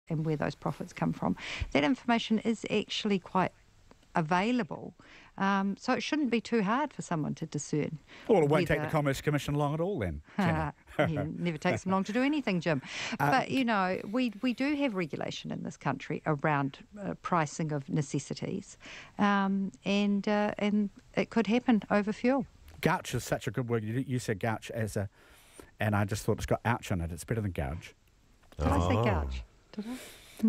and where those profits come from. That information is actually quite available, so it shouldn't be too hard for someone to discern. Well, it won't take the Commerce Commission long at all then, Jenny. It never takes them long to do anything, Jim. But, you know, we do have regulation in this country around pricing of necessities, and it could happen over fuel. Gouch is such a good word. You said gouch and I just thought it's got ouch in it. It's better than gouge. Did I say gouge? Did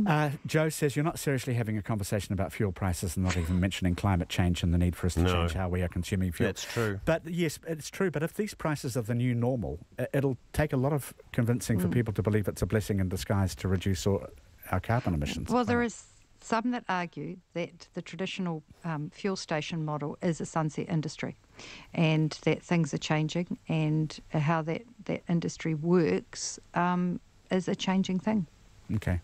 I? Joe says you're not seriously having a conversation about fuel prices and not even mentioning climate change and the need for us to change how we are consuming fuel. That's true. But yes, it's true. But if these prices are the new normal, it'll take a lot of convincing for people to believe it's a blessing in disguise to reduce our carbon emissions. Well, there is some that argue that the traditional fuel station model is a sunset industry and that things are changing, and how that industry works is a changing thing. Okay.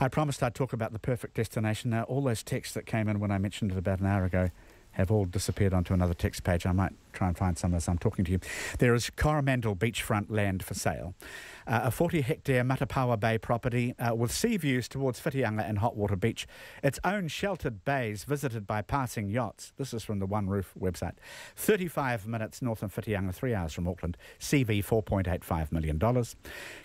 I promised I'd talk about the perfect destination. Now, all those texts that came in when I mentioned it about an hour ago have all disappeared onto another text page. I might try and find some as I'm talking to you. There is Coromandel beachfront land for sale. A 40-hectare Matapawa Bay property with sea views towards Whitianga and Hotwater Beach. Its own sheltered bays visited by passing yachts. This is from the One Roof website. 35 minutes north of Whitianga, 3 hours from Auckland. CV $4.85 million.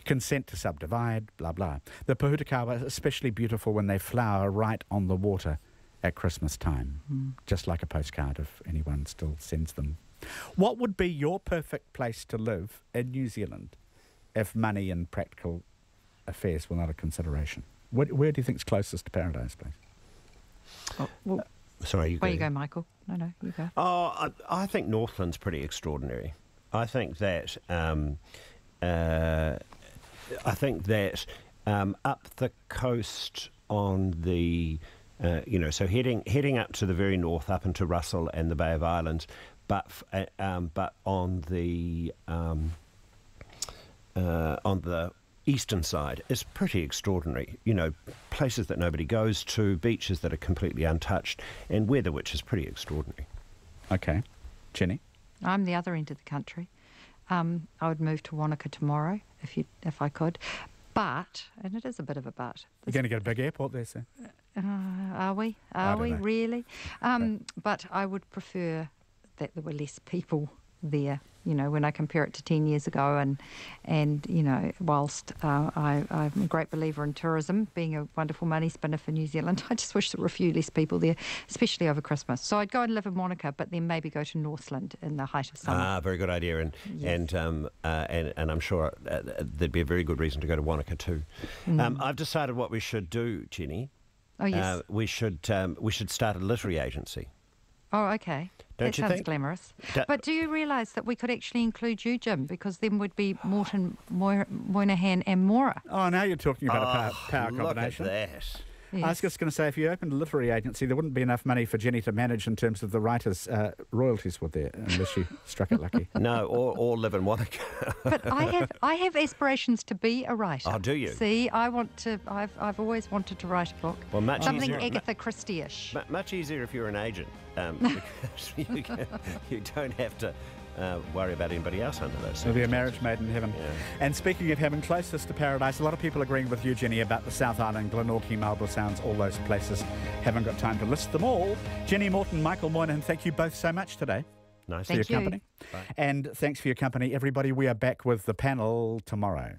Consent to subdivide, blah, blah. The Pahutakawa is especially beautiful when they flower right on the water at Christmas time, just like a postcard if anyone still sends them. What would be your perfect place to live in New Zealand if money and practical affairs were not a consideration? Where do you think is closest to paradise, please? Oh, well, sorry, you go. Where you go, Michael? No, you go. Oh, I think Northland's pretty extraordinary. I think that up the coast on the so heading up to the very north, up into Russell and the Bay of Islands, but on the eastern side is pretty extraordinary. You know, places that nobody goes to, beaches that are completely untouched, and weather which is pretty extraordinary. Okay, Jenny. I'm the other end of the country. I would move to Wanaka tomorrow if I could. But, and it is a bit of a but. You're going to get a big airport there, sir. Are we? Are we really? But I would prefer that there were less people there. You know, when I compare it to 10 years ago, and you know, whilst I'm a great believer in tourism being a wonderful money spinner for New Zealand, I just wish there were a few less people there, especially over Christmas. So I'd go and live in Wanaka, but then maybe go to Northland in the height of summer. Very good idea, and I'm sure there'd be a very good reason to go to Wanaka too. I've decided what we should do, Jenny. Oh yes, we should start a literary agency. Oh, okay. Don't you sounds think? Glamorous. But do you realise that we could actually include you, Jim, because then would be Morton, Moynihan and Mora. Oh, now you're talking about a power combination. Look at that. Yes. I was just going to say, if you opened a literary agency, there wouldn't be enough money for Jenny to manage in terms of the writers' royalties, would there, unless you struck it lucky. No, or live in Wanaka. But I have aspirations to be a writer. Oh, do you? See, I've always wanted to write a book. Well, much something easier, Agatha Christie-ish. Much easier if you're an agent, because you don't have to worry about anybody else under those. There'll be a marriage made in heaven. Yeah. And speaking of heaven, closest to paradise, a lot of people agreeing with you, Jenny, about the South Island, Glenorchy, Marlborough Sounds, all those places. Haven't got time to list them all. Jenny Morton, Michael Moynihan, thank you both so much today. Nice for your company. Bye. And thanks for your company, everybody. We are back with the panel tomorrow.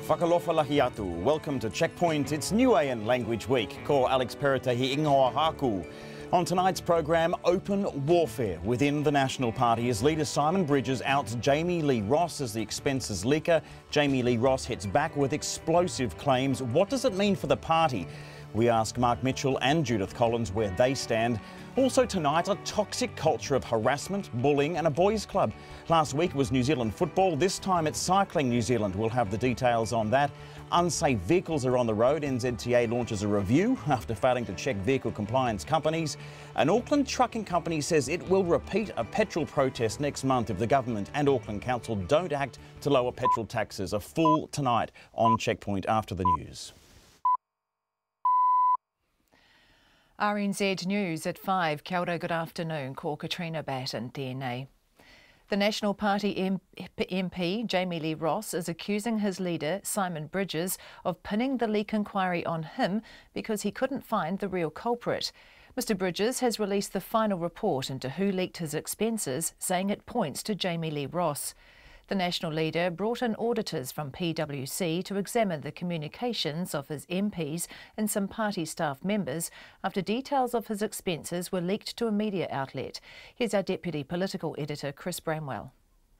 Whakalofa lahi atu. Welcome to Checkpoint. It's Niuean Language Week. Ko Alex Peratahi ingoa haku. On tonight's programme, open warfare within the National Party as leader Simon Bridges outs Jamie Lee Ross as the expenses leaker. Jamie Lee Ross hits back with explosive claims. What does it mean for the party? We ask Mark Mitchell and Judith Collins where they stand. Also tonight, a toxic culture of harassment, bullying and a boys' club. Last week was New Zealand football. This time it's Cycling New Zealand. We'll have the details on that. Unsafe vehicles are on the road. NZTA launches a review after failing to check vehicle compliance companies. An Auckland trucking company says it will repeat a petrol protest next month if the government and Auckland Council don't act to lower petrol taxes. A full tonight on Checkpoint after the news. RNZ News at 5. Kia ora, good afternoon. Ko Katrina Batten, tēnei. The National Party MP, Jamie Lee Ross, is accusing his leader, Simon Bridges, of pinning the leak inquiry on him because he couldn't find the real culprit. Mr Bridges has released the final report into who leaked his expenses, saying it points to Jamie Lee Ross. The National leader brought in auditors from PwC to examine the communications of his MPs and some party staff members after details of his expenses were leaked to a media outlet. Here's our Deputy Political Editor, Chris Bramwell.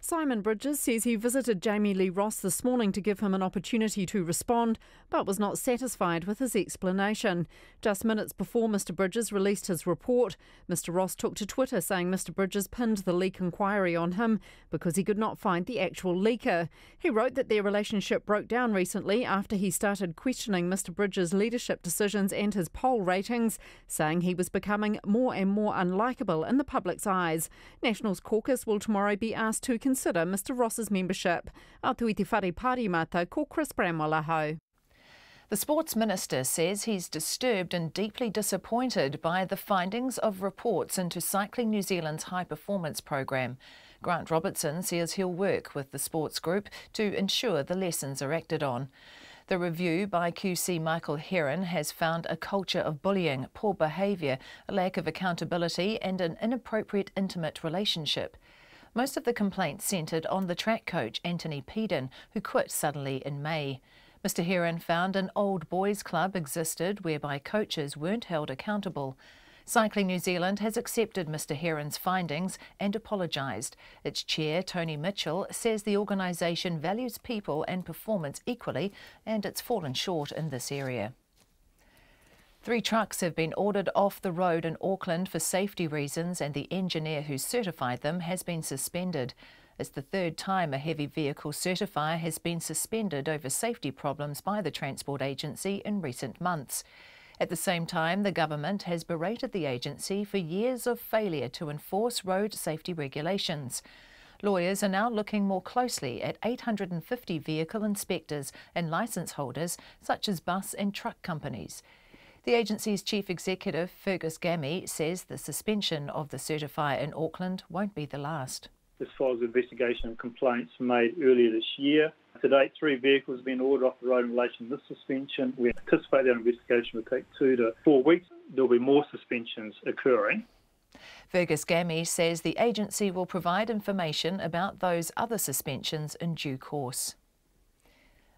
Simon Bridges says he visited Jamie Lee Ross this morning to give him an opportunity to respond, but was not satisfied with his explanation. Just minutes before Mr Bridges released his report, Mr Ross took to Twitter saying Mr Bridges pinned the leak inquiry on him because he could not find the actual leaker. He wrote that their relationship broke down recently after he started questioning Mr Bridges' leadership decisions and his poll ratings, saying he was becoming more and more unlikable in the public's eyes. Nationals caucus will tomorrow be asked to consider Mr Ross's membership. Atu te whare pari mata, ko Chris Bramwell aho. The Sports Minister says he's disturbed and deeply disappointed by the findings of reports into Cycling New Zealand's high-performance programme. Grant Robertson says he'll work with the sports group to ensure the lessons are acted on. The review by QC Michael Heron has found a culture of bullying, poor behaviour, a lack of accountability and an inappropriate intimate relationship. Most of the complaints centred on the track coach Anthony Peden, who quit suddenly in May. Mr Heron found an old boys club existed whereby coaches weren't held accountable. Cycling New Zealand has accepted Mr Heron's findings and apologised. Its chair, Tony Mitchell, says the organisation values people and performance equally and it's fallen short in this area. 3 trucks have been ordered off the road in Auckland for safety reasons and the engineer who certified them has been suspended. It's the 3rd time a heavy vehicle certifier has been suspended over safety problems by the Transport Agency in recent months. At the same time, the government has berated the agency for years of failure to enforce road safety regulations. Lawyers are now looking more closely at 850 vehicle inspectors and licence holders, such as bus and truck companies. The agency's chief executive, Fergus Gammy, says the suspension of the certifier in Auckland won't be the last. This follows the investigation of complaints made earlier this year. To date, 3 vehicles have been ordered off the road in relation to this suspension. We anticipate that investigation will take 2 to 4 weeks. There will be more suspensions occurring. Fergus Gammy says the agency will provide information about those other suspensions in due course.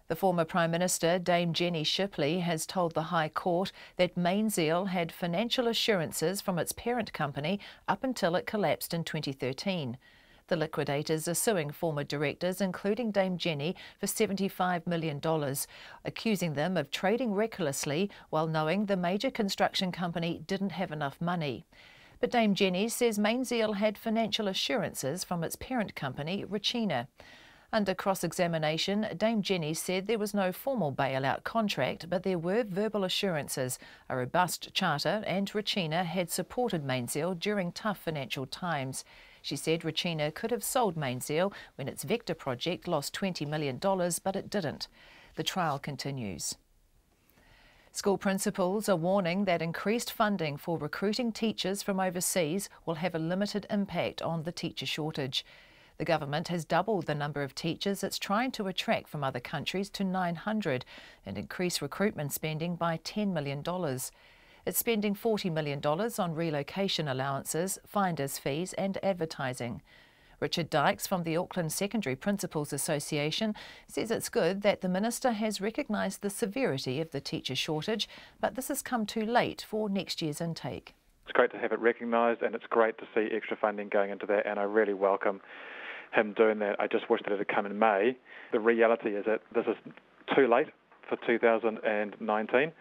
The former Prime Minister, Dame Jenny Shipley, has told the High Court that Mainzeal had financial assurances from its parent company up until it collapsed in 2013. The liquidators are suing former directors, including Dame Jenny, for $75 million, accusing them of trading recklessly while knowing the major construction company didn't have enough money. But Dame Jenny says Mainzeal had financial assurances from its parent company, Regina. Under cross-examination, Dame Jenny said there was no formal bailout contract, but there were verbal assurances, a robust charter, and Regina had supported Mainzeal during tough financial times. She said Regina could have sold Mainzeal when its Vector project lost $20 million, but it didn't. The trial continues. School principals are warning that increased funding for recruiting teachers from overseas will have a limited impact on the teacher shortage. The government has doubled the number of teachers it's trying to attract from other countries to 900 and increase recruitment spending by $10 million. It's spending $40 million on relocation allowances, finder's fees and advertising. Richard Dykes from the Auckland Secondary Principals Association says it's good that the Minister has recognised the severity of the teacher shortage, but this has come too late for next year's intake. It's great to have it recognised and it's great to see extra funding going into that, and I really welcome him doing that. I just wish that it had come in May. The reality is that this is too late for 2019.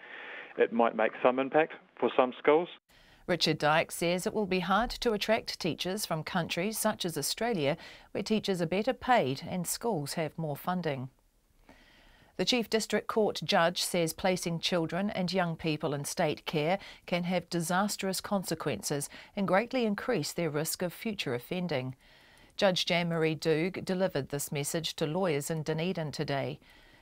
It might make some impact for some schools. Richard Dykes says it will be hard to attract teachers from countries such as Australia, where teachers are better paid and schools have more funding. The Chief District Court judge says placing children and young people in state care can have disastrous consequences and greatly increase their risk of future offending. Judge Jan-Marie Doog delivered this message to lawyers in Dunedin today.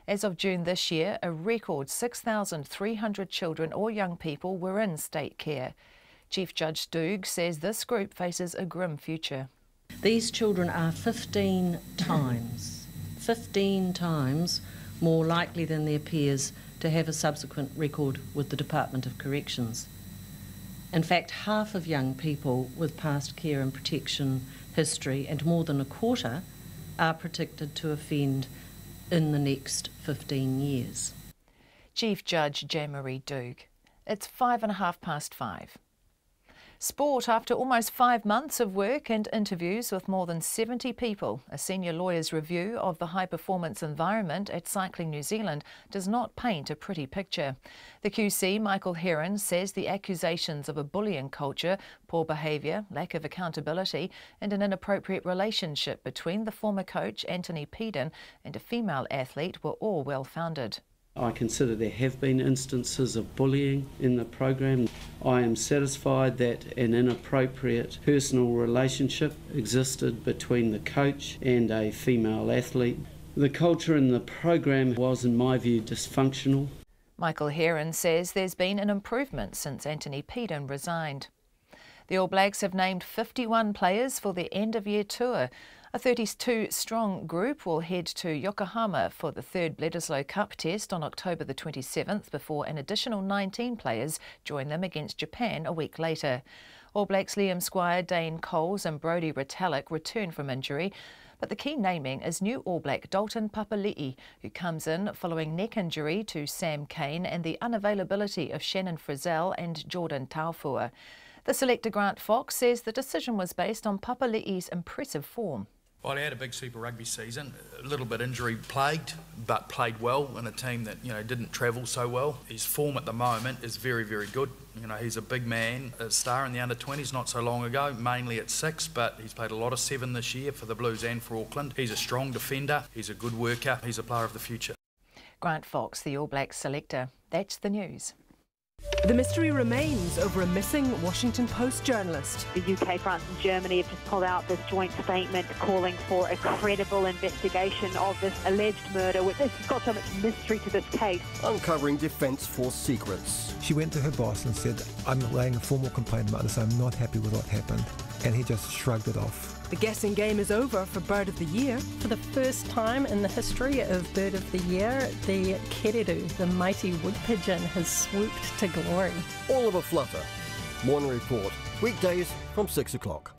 As of June this year, a record 6,300 children or young people were in state care. Chief Judge Doog says this group faces a grim future. These children are 15 times more likely than their peers to have a subsequent record with the Department of Corrections. In fact, half of young people with past care and protection history and more than a quarter are predicted to offend in the next 15 years. Chief Judge Jean-Marie Doog. It's 5:05. Sport. After almost 5 months of work and interviews with more than 70 people, a senior lawyer's review of the high-performance environment at Cycling New Zealand does not paint a pretty picture. The QC, Michael Heron, says the accusations of a bullying culture, poor behaviour, lack of accountability and an inappropriate relationship between the former coach, Anthony Peden, and a female athlete were all well-founded. I consider there have been instances of bullying in the program. I am satisfied that an inappropriate personal relationship existed between the coach and a female athlete. The culture in the program was, in my view, dysfunctional. Michael Heron says there's been an improvement since Anthony Peden resigned. The All Blacks have named 51 players for their end-of-year tour. A 32-strong group will head to Yokohama for the third Bledisloe Cup test on October the 27th before an additional 19 players join them against Japan a week later. All Blacks Liam Squire, Dane Coles and Brodie Retallick return from injury, but the key naming is new All Black Dalton Papali'i, who comes in following neck injury to Sam Cane and the unavailability of Shannon Frizzell and Jordan Taufua. The selector Grant Fox says the decision was based on Papali'i's impressive form. Well, he had a big Super Rugby season, a little bit injury plagued, but played well in a team that, didn't travel so well. His form at the moment is very, very good. He's a big man, a star in the under-20s not so long ago, mainly at 6, but he's played a lot of 7 this year for the Blues and for Auckland. He's a strong defender, he's a good worker, he's a player of the future. Grant Fox, the All Blacks selector. That's the news. The mystery remains over a missing Washington Post journalist. The UK, France and Germany have just pulled out this joint statement calling for a credible investigation of this alleged murder. This has got so much mystery to this case. Uncovering Defence Force secrets. She went to her boss and said, "I'm laying a formal complaint about this. I'm not happy with what happened." And he just shrugged it off. The guessing game is over for Bird of the Year. For the first time in the history of Bird of the Year, the kereru, the mighty wood pigeon, has swooped to glory. All of a flutter. Morning Report, weekdays from 6 o'clock.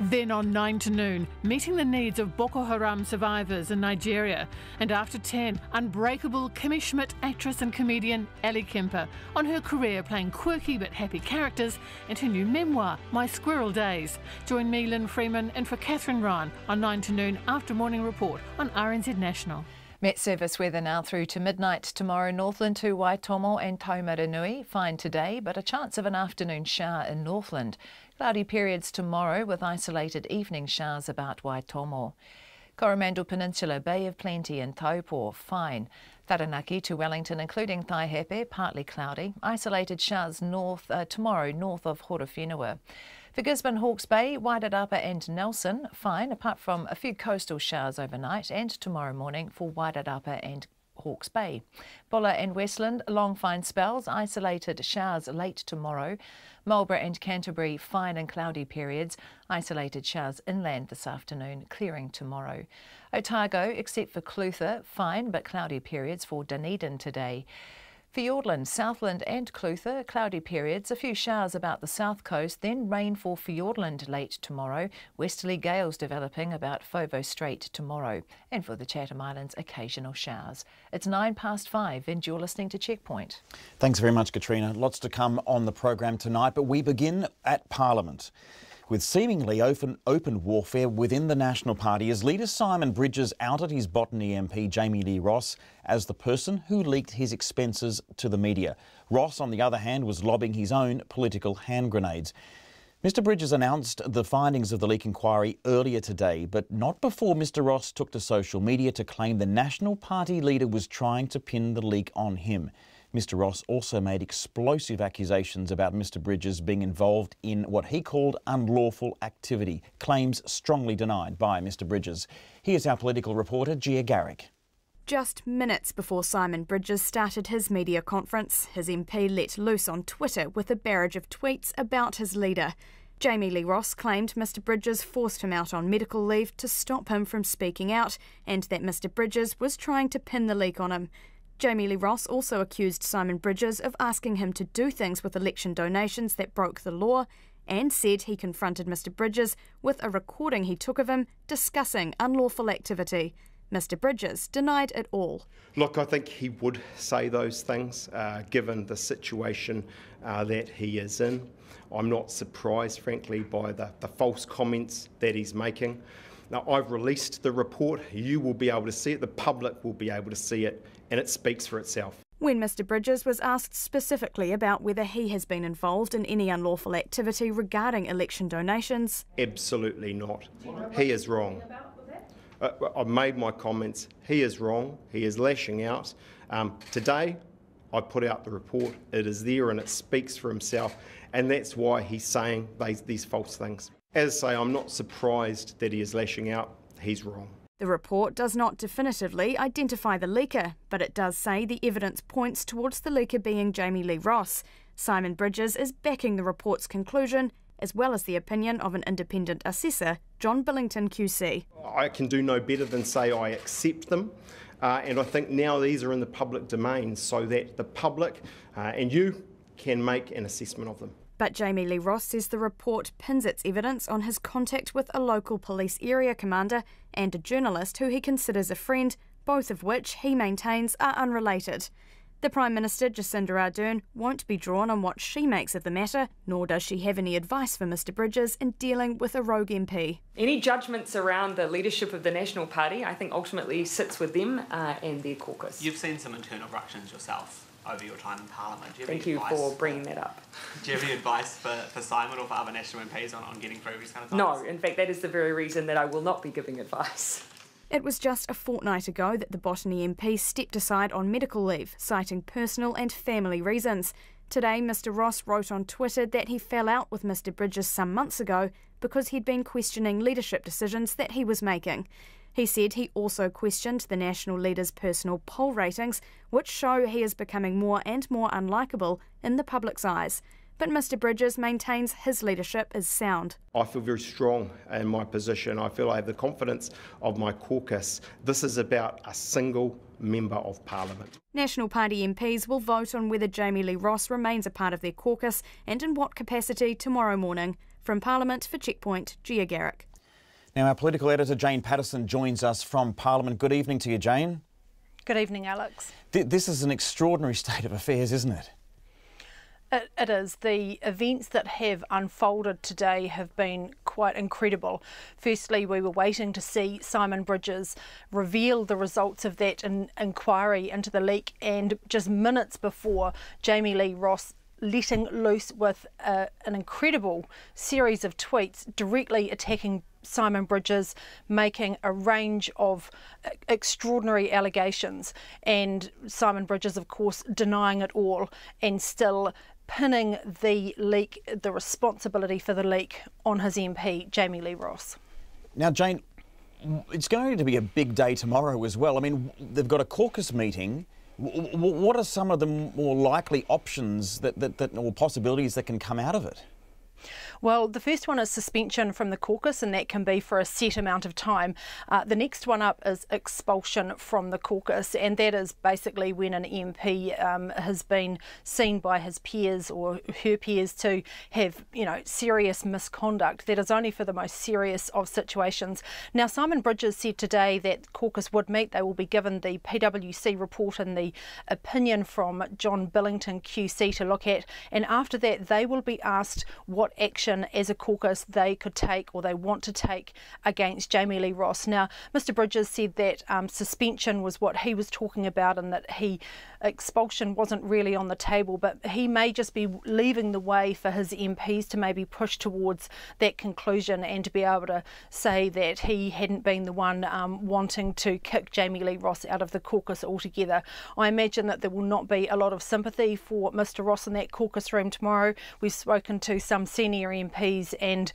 Then on 9 to noon, meeting the needs of Boko Haram survivors in Nigeria. And after 10, unbreakable Kimmy Schmidt actress and comedian Ellie Kemper on her career playing quirky but happy characters and her new memoir, My Squirrel Days. Join me, Lynn Freeman, and for Catherine Ryan on 9 to noon after Morning Report on RNZ National. Met Service weather now through to midnight tomorrow. Northland to Waitomo and Taumaranui. Fine today, but a chance of an afternoon shower in Northland. Cloudy periods tomorrow with isolated evening showers about Waitomo. Coromandel Peninsula, Bay of Plenty and Taupo, fine. Taranaki to Wellington, including Taihape, partly cloudy. Isolated showers tomorrow north of Horowhenua. For Gisborne, Hawke's Bay, Wairarapa and Nelson, fine, apart from a few coastal showers overnight and tomorrow morning for Wairarapa and Hawke's Bay. Bulla and Westland, long fine spells, isolated showers late tomorrow. Marlborough and Canterbury, fine and cloudy periods, isolated showers inland this afternoon, clearing tomorrow. Otago, except for Clutha, fine but cloudy periods for Dunedin today. Fiordland, Southland and Clutha, cloudy periods, a few showers about the south coast, then rain for Fiordland late tomorrow, westerly gales developing about Fovo Strait tomorrow, and for the Chatham Islands, occasional showers. It's 5:09 and you're listening to Checkpoint. Thanks very much, Katrina. Lots to come on the program tonight, but we begin at Parliament. With seemingly open warfare within the National Party as leader Simon Bridges outed his Botany MP Jamie Lee Ross as the person who leaked his expenses to the media. Ross, on the other hand, was lobbing his own political hand grenades. Mr Bridges announced the findings of the leak inquiry earlier today, but not before Mr Ross took to social media to claim the National Party leader was trying to pin the leak on him. Mr Ross also made explosive accusations about Mr Bridges being involved in what he called unlawful activity, claims strongly denied by Mr Bridges. Here's our political reporter, Gia Garrick. Just minutes before Simon Bridges started his media conference, his MP let loose on Twitter with a barrage of tweets about his leader. Jamie Lee Ross claimed Mr Bridges forced him out on medical leave to stop him from speaking out, and that Mr Bridges was trying to pin the leak on him. Jamie Lee Ross also accused Simon Bridges of asking him to do things with election donations that broke the law, and said he confronted Mr Bridges with a recording he took of him discussing unlawful activity. Mr Bridges denied it all. Look, I think he would say those things, given the situation that he is in. I'm not surprised, frankly, by the false comments that he's making. Now, I've released the report. You will be able to see it. The public will be able to see it, and it speaks for itself. When Mr Bridges was asked specifically about whether he has been involved in any unlawful activity regarding election donations... Absolutely not. He is wrong. I've made my comments. He is wrong. He is lashing out. Today, I put out the report. It is there and it speaks for himself, and that's why he's saying these false things. As I say, I'm not surprised that he is lashing out. He's wrong. The report does not definitively identify the leaker, but it does say the evidence points towards the leaker being Jamie Lee Ross. Simon Bridges is backing the report's conclusion, as well as the opinion of an independent assessor, John Billington QC. I can do no better than say I accept them, and I think now these are in the public domain so that the public and you can make an assessment of them. But Jamie Lee Ross says the report pins its evidence on his contact with a local police area commander and a journalist who he considers a friend, both of which he maintains are unrelated. The Prime Minister, Jacinda Ardern, won't be drawn on what she makes of the matter, nor does she have any advice for Mr Bridges in dealing with a rogue MP. Any judgments around the leadership of the National Party, I think ultimately sits with them and their caucus. You've seen some internal ructions yourself over your time in Parliament. Thank you for bringing that up. Do you have any advice for Simon or for other National MPs on getting through these kind of times? No, in fact that is the very reason that I will not be giving advice. It was just a fortnight ago that the Botany MP stepped aside on medical leave, citing personal and family reasons. Today, Mr Ross wrote on Twitter that he fell out with Mr Bridges some months ago because he'd been questioning leadership decisions that he was making. He said he also questioned the national leader's personal poll ratings, which show he is becoming more and more unlikable in the public's eyes. But Mr Bridges maintains his leadership is sound. I feel very strong in my position. I feel I have the confidence of my caucus. This is about a single member of Parliament. National Party MPs will vote on whether Jamie Lee Ross remains a part of their caucus and in what capacity tomorrow morning. From Parliament for Checkpoint, Gia Garrick. Now our political editor Jane Patterson joins us from Parliament. Good evening to you, Jane. Good evening, Alex. This is an extraordinary state of affairs, isn't it? It is. The events that have unfolded today have been quite incredible. Firstly, we were waiting to see Simon Bridges reveal the results of that inquiry into the leak, and just minutes before, Jamie Lee Ross letting loose with an incredible series of tweets directly attacking Simon Bridges, making a range of extraordinary allegations, and Simon Bridges, of course, denying it all and still pinning the leak, the responsibility for the leak, on his MP, Jamie Lee Ross. Now, Jane, it's going to be a big day tomorrow as well. I mean, they've got a caucus meeting. What are some of the more likely options or possibilities that can come out of it? Well, the first one is suspension from the caucus, and that can be for a set amount of time. The next one up is expulsion from the caucus, and that is basically when an MP has been seen by his peers or her peers to have, serious misconduct. That is only for the most serious of situations. Now, Simon Bridges said today that caucus would meet. They will be given the PwC report and the opinion from John Billington QC to look at, and after that they will be asked what action as a caucus they could take or they want to take against Jamie Lee Ross. Now, Mr Bridges said that suspension was what he was talking about and that expulsion wasn't really on the table, but he may just be leaving the way for his MPs to maybe push towards that conclusion and to be able to say that he hadn't been the one wanting to kick Jamie Lee Ross out of the caucus altogether. I imagine that there will not be a lot of sympathy for Mr Ross in that caucus room tomorrow. We've spoken to some senior MPs, and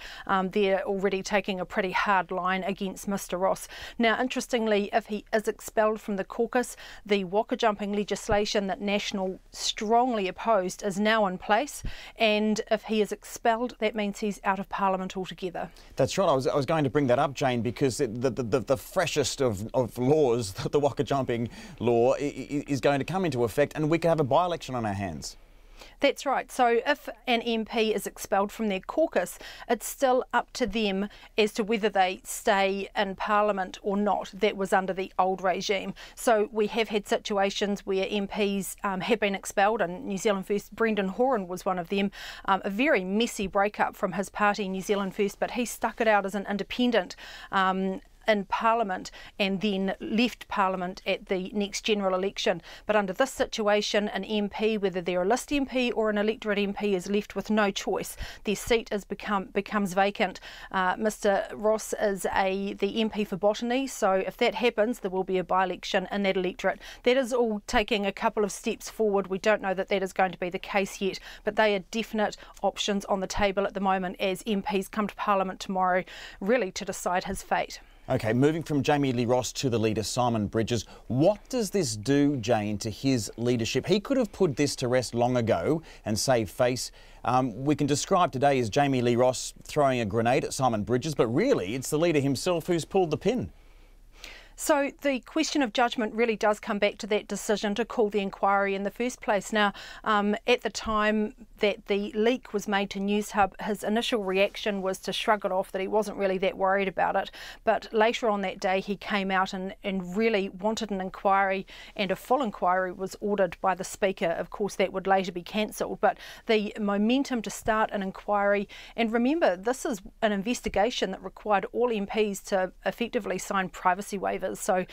they're already taking a pretty hard line against Mr Ross. Now, interestingly, if he is expelled from the caucus, the waka jumping legislation that National strongly opposed is now in place, and if he is expelled, that means he's out of Parliament altogether. That's right. I was going to bring that up, Jane, because the freshest of laws, the waka jumping law, is going to come into effect, and we could have a by-election on our hands. That's right. So if an MP is expelled from their caucus, it's still up to them as to whether they stay in Parliament or not. That was under the old regime. So we have had situations where MPs have been expelled, and New Zealand First, Brendan Horan was one of them. A very messy breakup from his party, New Zealand First, but he stuck it out as an independent in Parliament and then left Parliament at the next general election. But under this situation, an MP, whether they're a list MP or an electorate MP, is left with no choice. Their seat becomes vacant. Mr Ross is the MP for Botany, so if that happens, there will be a by-election in that electorate. That is all taking a couple of steps forward. We don't know that that is going to be the case yet, but they are definite options on the table at the moment as MPs come to Parliament tomorrow, really to decide his fate. OK, moving from Jamie Lee Ross to the leader, Simon Bridges. What does this do, Jane, to his leadership? He could have put this to rest long ago and saved face. We can describe today as Jamie Lee Ross throwing a grenade at Simon Bridges, but really it's the leader himself who's pulled the pin. So the question of judgment really does come back to that decision to call the inquiry in the first place. Now, at the time that the leak was made to Newshub, his initial reaction was to shrug it off, that he wasn't really that worried about it. But later on that day, he came out and really wanted an inquiry, and a full inquiry was ordered by the Speaker. Of course, that would later be cancelled. But the momentum to start an inquiry, and remember, this is an investigation that required all MPs to effectively sign privacy waivers. So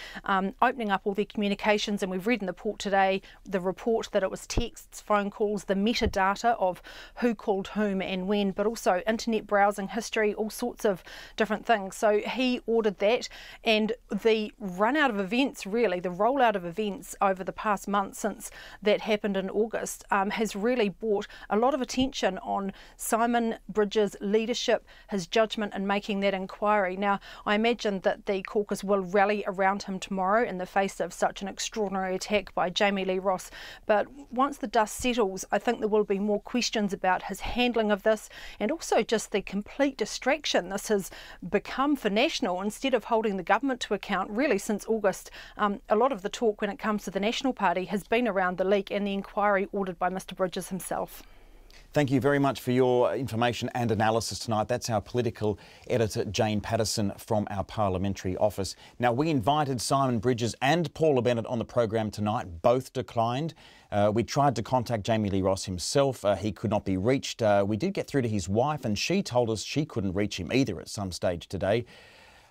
opening up all their communications, and we've read in the report today, the report that it was texts, phone calls, the metadata of who called whom and when, but also internet browsing history, all sorts of different things. So he ordered that, and the run out of events, really, the rollout of events over the past month since that happened in August has really brought a lot of attention on Simon Bridges' leadership, his judgment in making that inquiry. Now, I imagine that the caucus will rally around him tomorrow in the face of such an extraordinary attack by Jamie Lee Ross. But once the dust settles, I think there will be more questions about his handling of this, and also just the complete distraction this has become for National. Instead of holding the government to account, really since August, a lot of the talk when it comes to the National Party has been around the leak and the inquiry ordered by Mr Bridges himself. Thank you very much for your information and analysis tonight. That's our political editor, Jane Patterson, from our parliamentary office. Now, we invited Simon Bridges and Paula Bennett on the program tonight. Both declined. We tried to contact Jamie Lee Ross himself. He could not be reached. We did get through to his wife, and she told us she couldn't reach him either at some stage today.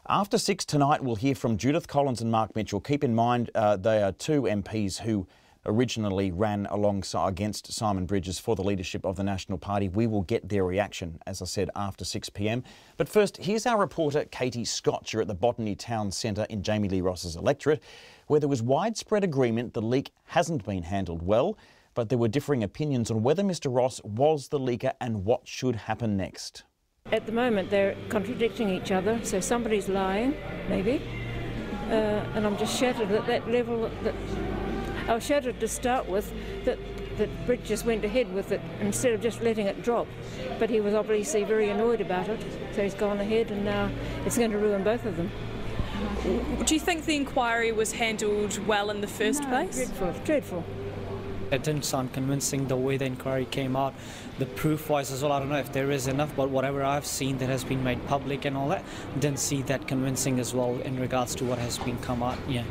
After 6 tonight, we'll hear from Judith Collins and Mark Mitchell. Keep in mind, they are two MPs who originally ran alongside against Simon Bridges for the leadership of the National Party. We will get their reaction, as I said, after 6 p.m. But first, here's our reporter Katie Scotcher at the Botany Town Centre in Jamie Lee Ross's electorate, where there was widespread agreement the leak hasn't been handled well, but there were differing opinions on whether Mr Ross was the leaker and what should happen next. At the moment, they're contradicting each other, so somebody's lying, maybe, and I'm just shattered at that level. I was shattered to start with that Bridges went ahead with it instead of just letting it drop. But he was obviously very annoyed about it, so he's gone ahead, and now it's going to ruin both of them. Do you think the inquiry was handled well in the first place? Dreadful. It didn't sound convincing the way the inquiry came out. The proof-wise as well, I don't know if there is enough, but whatever I've seen that has been made public and all that, didn't see that convincing as well in regards to what has been come out, yeah.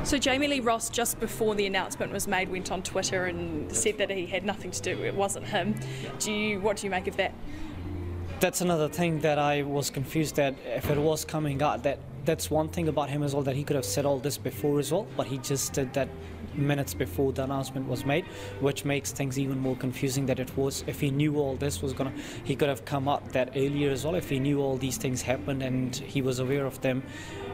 So Jamie Lee Ross, just before the announcement was made, went on Twitter and said that he had nothing to do, it wasn't him. What do you make of that? That's another thing that I was confused that if it was coming out, that's one thing about him as well, that he could have said all this before as well, but he just did that minutes before the announcement was made, which makes things even more confusing. That it was, if he knew all this was gonna, he could have come out that earlier as well. If he knew all these things happened and he was aware of them,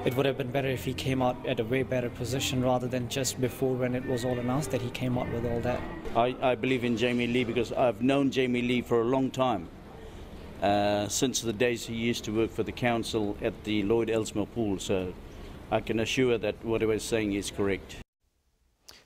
it would have been better if he came out at a way better position rather than just before when it was all announced that he came out with all that. I believe in Jamie Lee because I've known Jamie Lee for a long time, since the days he used to work for the council at the Lloyd Ellesmere pool, so I can assure that what he was saying is correct.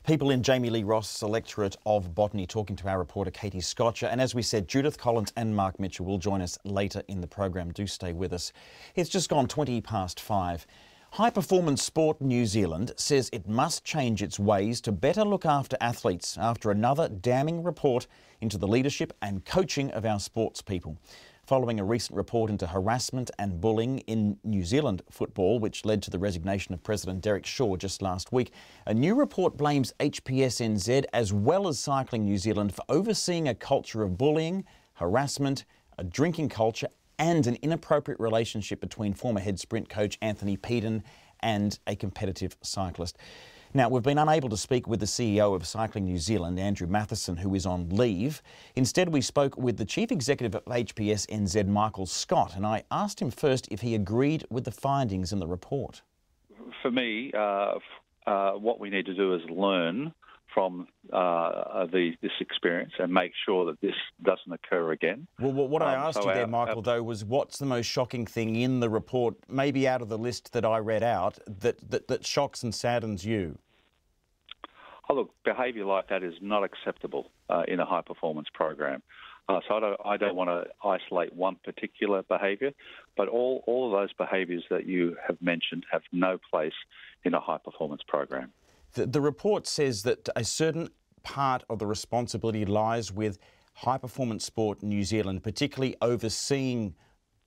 People in Jamie Lee Ross' electorate of botany talking to our reporter Katie Scotcher. And as we said, Judith Collins and Mark Mitchell will join us later in the program. Do stay with us. It's just gone 5:20. High Performance Sport New Zealand says it must change its ways to better look after athletes after another damning report into the leadership and coaching of our sports people. Following a recent report into harassment and bullying in New Zealand football, which led to the resignation of President Derek Shaw just last week, a new report blames HPSNZ as well as Cycling New Zealand for overseeing a culture of bullying, harassment, a drinking culture and an inappropriate relationship between former head sprint coach Anthony Peden and a competitive cyclist. Now, we've been unable to speak with the CEO of Cycling New Zealand, Andrew Matheson, who is on leave. Instead, we spoke with the Chief Executive of HPSNZ, Michael Scott, and I asked him first if he agreed with the findings in the report. For me, what we need to do is learn from this experience and make sure that this doesn't occur again. Well, what I asked you there, Michael, though, was what's the most shocking thing in the report, maybe out of the list that I read out, that shocks and saddens you? Oh, look, behaviour like that is not acceptable in a high-performance program. So I don't want to isolate one particular behaviour, but all of those behaviours that you have mentioned have no place in a high-performance program. The report says that a certain part of the responsibility lies with High Performance Sport New Zealand, particularly overseeing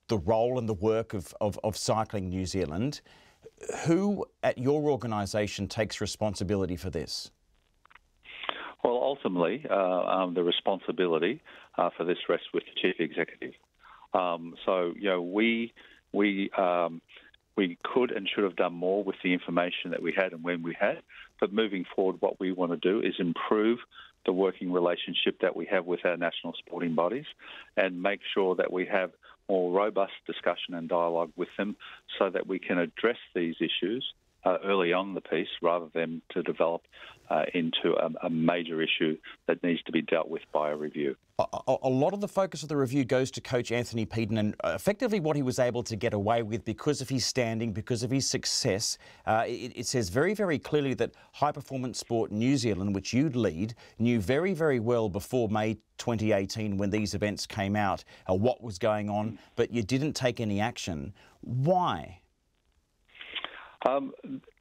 the role and the work of Cycling New Zealand. Who at your organisation takes responsibility for this? Well, ultimately, the responsibility for this rests with the Chief Executive. So, you know, we could and should have done more with the information that we had and when we had. But moving forward, what we want to do is improve the working relationship that we have with our national sporting bodies and make sure that we have more robust discussion and dialogue with them so that we can address these issues early on in the piece rather than to develop into a major issue that needs to be dealt with by a review. A lot of the focus of the review goes to Coach Anthony Peden and effectively what he was able to get away with because of his standing, because of his success. It says very, very clearly that High Performance Sport New Zealand, which you'd lead, knew very, very well before May 2018 when these events came out what was going on, but you didn't take any action. Why?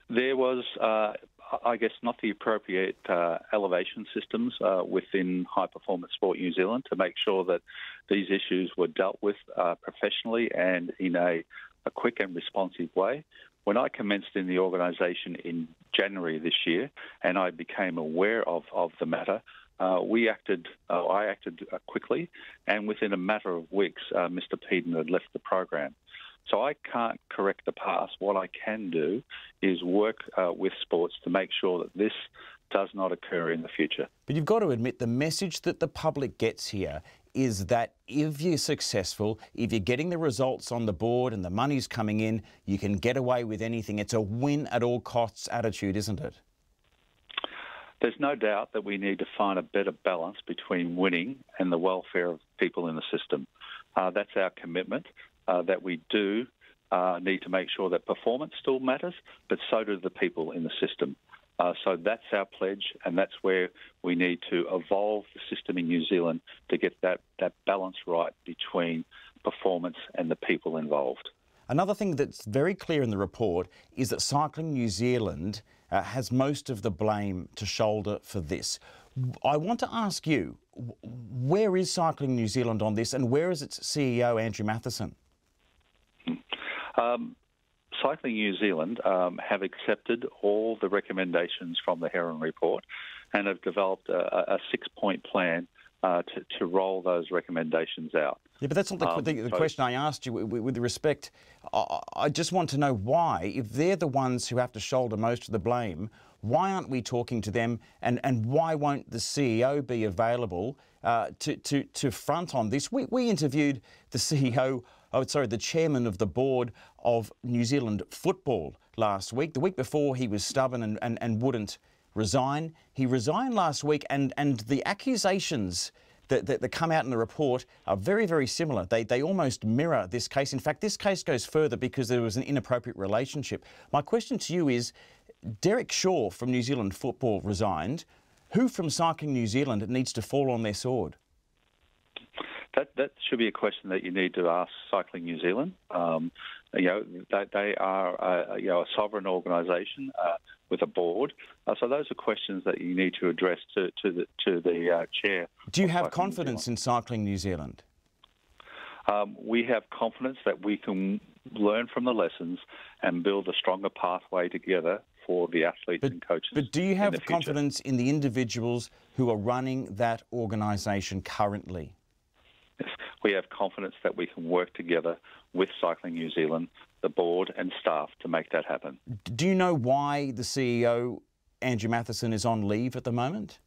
There was, I guess, not the appropriate elevation systems within High Performance Sport New Zealand to make sure that these issues were dealt with professionally and in a quick and responsive way. When I commenced in the organisation in January this year and I became aware of the matter, I acted quickly, and within a matter of weeks, Mr. Peden had left the program. So I can't correct the past. What I can do is work with sports to make sure that this does not occur in the future. But you've got to admit the message that the public gets here is that if you're successful, if you're getting the results on the board and the money's coming in, you can get away with anything. It's a win at all costs attitude, isn't it? There's no doubt that we need to find a better balance between winning and the welfare of people in the system. That's our commitment. That we do need to make sure that performance still matters, but so do the people in the system. So that's our pledge, and that's where we need to evolve the system in New Zealand to get that balance right between performance and the people involved. Another thing that's very clear in the report is that Cycling New Zealand has most of the blame to shoulder for this. I want to ask you, where is Cycling New Zealand on this, and where is its CEO, Andrew Matheson? Cycling New Zealand have accepted all the recommendations from the Heron report and have developed a 6-point plan to roll those recommendations out. Yeah, but that's not the question I asked you with respect. I just want to know why, if they're the ones who have to shoulder most of the blame, why aren't we talking to them, and why won't the CEO be available to front on this? We interviewed the CEO, the chairman of the board of New Zealand Football last week. The week before he was stubborn and wouldn't resign. He resigned last week, and the accusations that come out in the report are very, very similar. They almost mirror this case. In fact, this case goes further because there was an inappropriate relationship. My question to you is, Derek Shaw from New Zealand Football resigned. Who from Cycling New Zealand needs to fall on their sword? That should be a question that you need to ask Cycling New Zealand. They are a sovereign organisation with a board. So those are questions that you need to address to the chair. Do you have confidence in Cycling New Zealand? We have confidence that we can learn from the lessons and build a stronger pathway together for the athletes and coaches. But do you have confidence in the individuals who are running that organisation currently? We have confidence that we can work together with Cycling New Zealand, the board and staff to make that happen. Do you know why the CEO, Andrew Matheson, is on leave at the moment?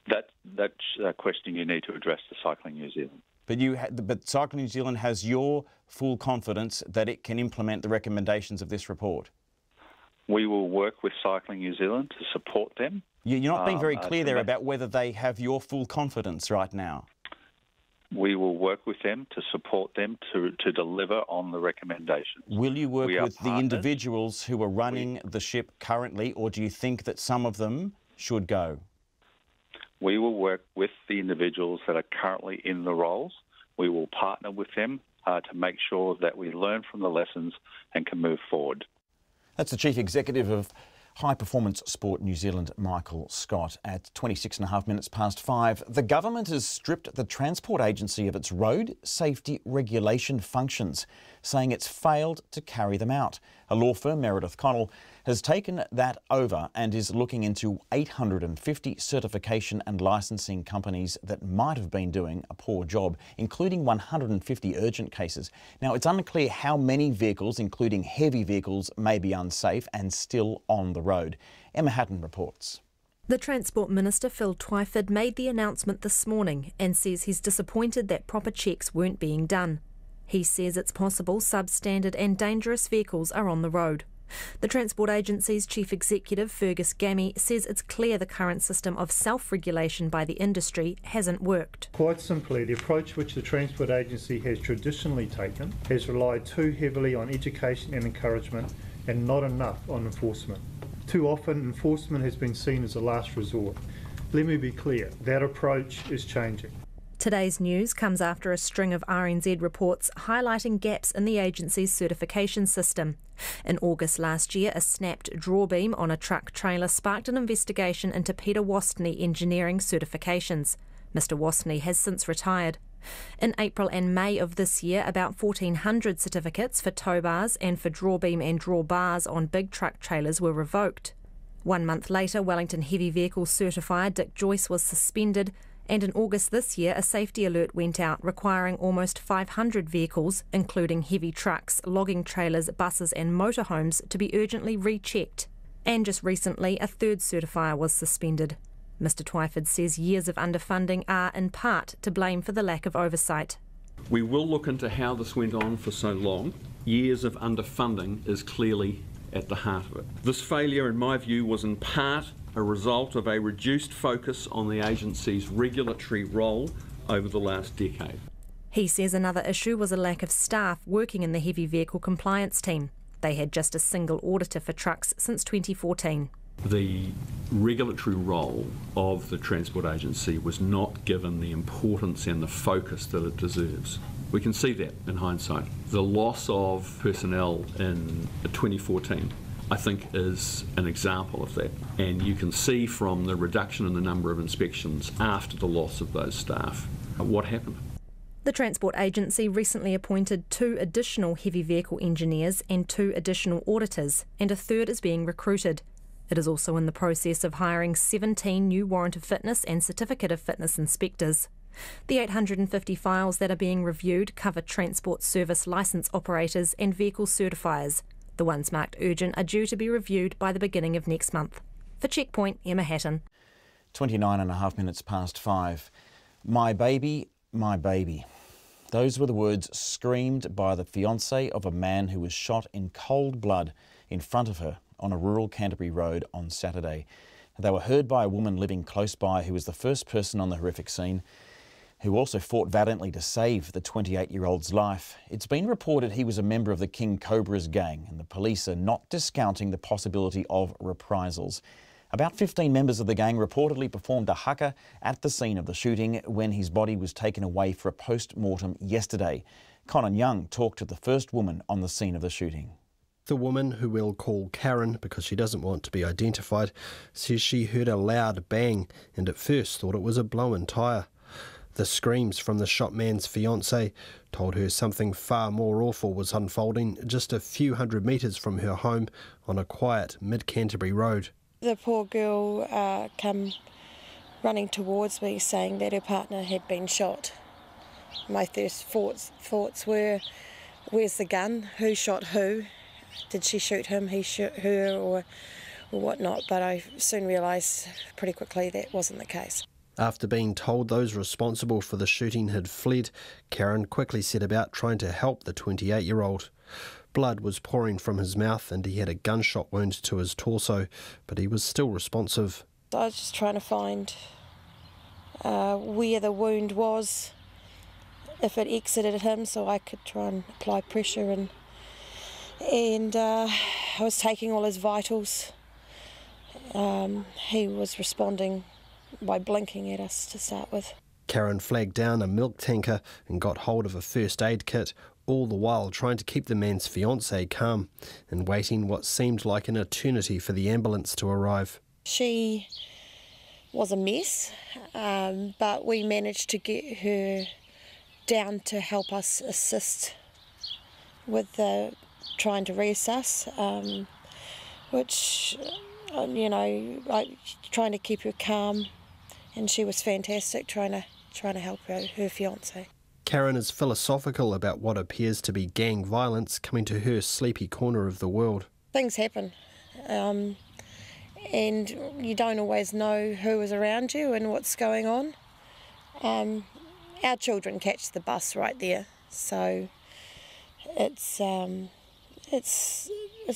That's a question you need to address to Cycling New Zealand. But Cycling New Zealand has your full confidence that it can implement the recommendations of this report? We will work with Cycling New Zealand to support them. You're not being very clear there about whether they have your full confidence right now. We will work with them to support them to deliver on the recommendations. Will you work with the individuals who are running the ship currently, or do you think that some of them should go? We will work with the individuals that are currently in the roles. We will partner with them to make sure that we learn from the lessons and can move forward. That's the Chief Executive of High Performance Sport New Zealand, Michael Scott, at 26.5 minutes past 5. The government has stripped the Transport Agency of its road safety regulation functions, saying it's failed to carry them out. A law firm, Meredith Connell, has taken that over and is looking into 850 certification and licensing companies that might have been doing a poor job, including 150 urgent cases. Now, it's unclear how many vehicles, including heavy vehicles, may be unsafe and still on the road. Emma Hatton reports. The Transport Minister, Phil Twyford, made the announcement this morning and says he's disappointed that proper checks weren't being done. He says it's possible substandard and dangerous vehicles are on the road. The Transport Agency's Chief Executive, Fergus Gammy, says it's clear the current system of self-regulation by the industry hasn't worked. Quite simply, the approach which the Transport Agency has traditionally taken has relied too heavily on education and encouragement and not enough on enforcement. Too often, enforcement has been seen as a last resort. Let me be clear, that approach is changing. Today's news comes after a string of RNZ reports highlighting gaps in the agency's certification system. In August last year, a snapped drawbeam on a truck trailer sparked an investigation into Peter Wastney engineering certifications. Mr Wastney has since retired. In April and May of this year, about 1,400 certificates for tow bars and for drawbeam and drawbars on big truck trailers were revoked. 1 month later, Wellington heavy vehicle certifier Dick Joyce was suspended, and in August this year a safety alert went out requiring almost 500 vehicles, including heavy trucks, logging trailers, buses and motorhomes, to be urgently rechecked. And just recently a third certifier was suspended. Mr Twyford says years of underfunding are in part to blame for the lack of oversight. We will look into how this went on for so long. Years of underfunding is clearly at the heart of it. This failure, in my view, was in part a result of a reduced focus on the agency's regulatory role over the last decade. He says another issue was a lack of staff working in the heavy vehicle compliance team. They had just a single auditor for trucks since 2014. The regulatory role of the Transport Agency was not given the importance and the focus that it deserves. We can see that in hindsight. The loss of personnel in 2014 I think is an example of that, and you can see from the reduction in the number of inspections after the loss of those staff what happened. The Transport Agency recently appointed 2 additional heavy vehicle engineers and 2 additional auditors, and a third is being recruited. It is also in the process of hiring 17 new warrant of fitness and certificate of fitness inspectors. The 850 files that are being reviewed cover transport service licence operators and vehicle certifiers. The ones marked urgent are due to be reviewed by the beginning of next month. For Checkpoint, Emma Hatton. 29.5 minutes past 5. My baby, my baby. Those were the words screamed by the fiancé of a man who was shot in cold blood in front of her on a rural Canterbury road on Saturday. They were heard by a woman living close by who was the first person on the horrific scene, who also fought valiantly to save the 28-year-old's life. It's been reported he was a member of the King Cobra's gang, and the police are not discounting the possibility of reprisals. About 15 members of the gang reportedly performed a haka at the scene of the shooting when his body was taken away for a post-mortem yesterday. Conan Young talked to the first woman on the scene of the shooting. The woman, who we'll call Karen because she doesn't want to be identified, says she heard a loud bang and at first thought it was a blown tyre. The screams from the shot man's fiancé told her something far more awful was unfolding just a few hundred metres from her home on a quiet mid-Canterbury road. The poor girl came running towards me saying that her partner had been shot. My first thoughts were, where's the gun? Who shot who? Did she shoot him, he shot her, or whatnot? But I soon realised pretty quickly that wasn't the case. After being told those responsible for the shooting had fled, Karen quickly set about trying to help the 28-year-old. Blood was pouring from his mouth and he had a gunshot wound to his torso, but he was still responsive. I was just trying to find where the wound was, if it exited him, so I could try and apply pressure, and I was taking all his vitals. He was responding by blinking at us to start with. Karen flagged down a milk tanker and got hold of a first aid kit, all the while trying to keep the man's fiancée calm and waiting what seemed like an eternity for the ambulance to arrive. She was a mess, but we managed to get her down to help us assist with trying to reassess, which, you know, trying to keep her calm, and she was fantastic trying to help her fiancé. Karen is philosophical about what appears to be gang violence coming to her sleepy corner of the world. Things happen, and you don't always know who is around you and what's going on. Our children catch the bus right there, so it's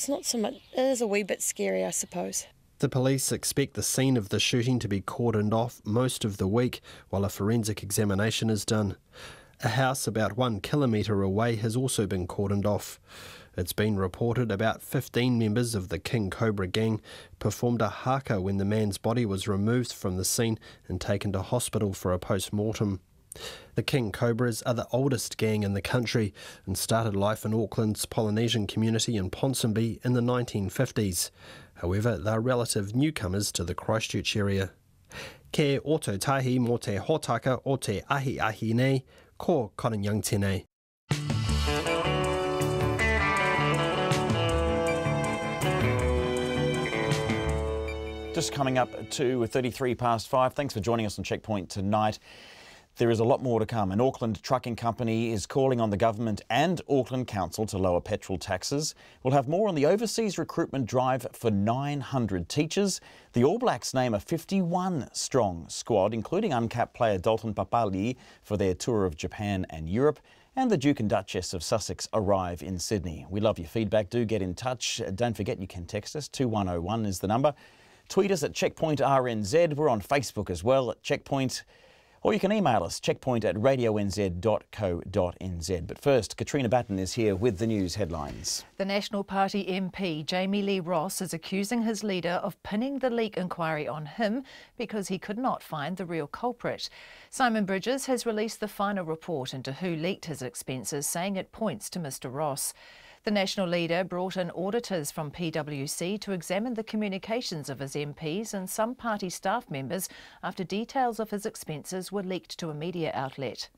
not so much. It is a wee bit scary, I suppose. The police expect the scene of the shooting to be cordoned off most of the week while a forensic examination is done. A house about 1 kilometre away has also been cordoned off. It's been reported about 15 members of the King Cobra gang performed a haka when the man's body was removed from the scene and taken to hospital for a post-mortem. The King Cobras are the oldest gang in the country and started life in Auckland's Polynesian community in Ponsonby in the 1950s. However, they're relative newcomers to the Christchurch area. Ke ototahi mō te hōtaka o te ahi nei, ko Conan Young tēnei. Just coming up to 33 past 5. Thanks for joining us on Checkpoint tonight. There is a lot more to come. An Auckland trucking company is calling on the government and Auckland Council to lower petrol taxes. We'll have more on the overseas recruitment drive for 900 teachers. The All Blacks name a 51-strong squad, including uncapped player Dalton Papali for their tour of Japan and Europe. And the Duke and Duchess of Sussex arrive in Sydney. We love your feedback. Do get in touch. Don't forget you can text us. 2101 is the number. Tweet us at Checkpoint RNZ. We're on Facebook as well at Checkpoint. Or you can email us, checkpoint@radionz.co.nz. But first, Katrina Batten is here with the news headlines. The National Party MP, Jamie Lee Ross, is accusing his leader of pinning the leak inquiry on him because he could not find the real culprit. Simon Bridges has released the final report into who leaked his expenses, saying it points to Mr Ross. The National leader brought in auditors from PwC to examine the communications of his MPs and some party staff members after details of his expenses were leaked to a media outlet.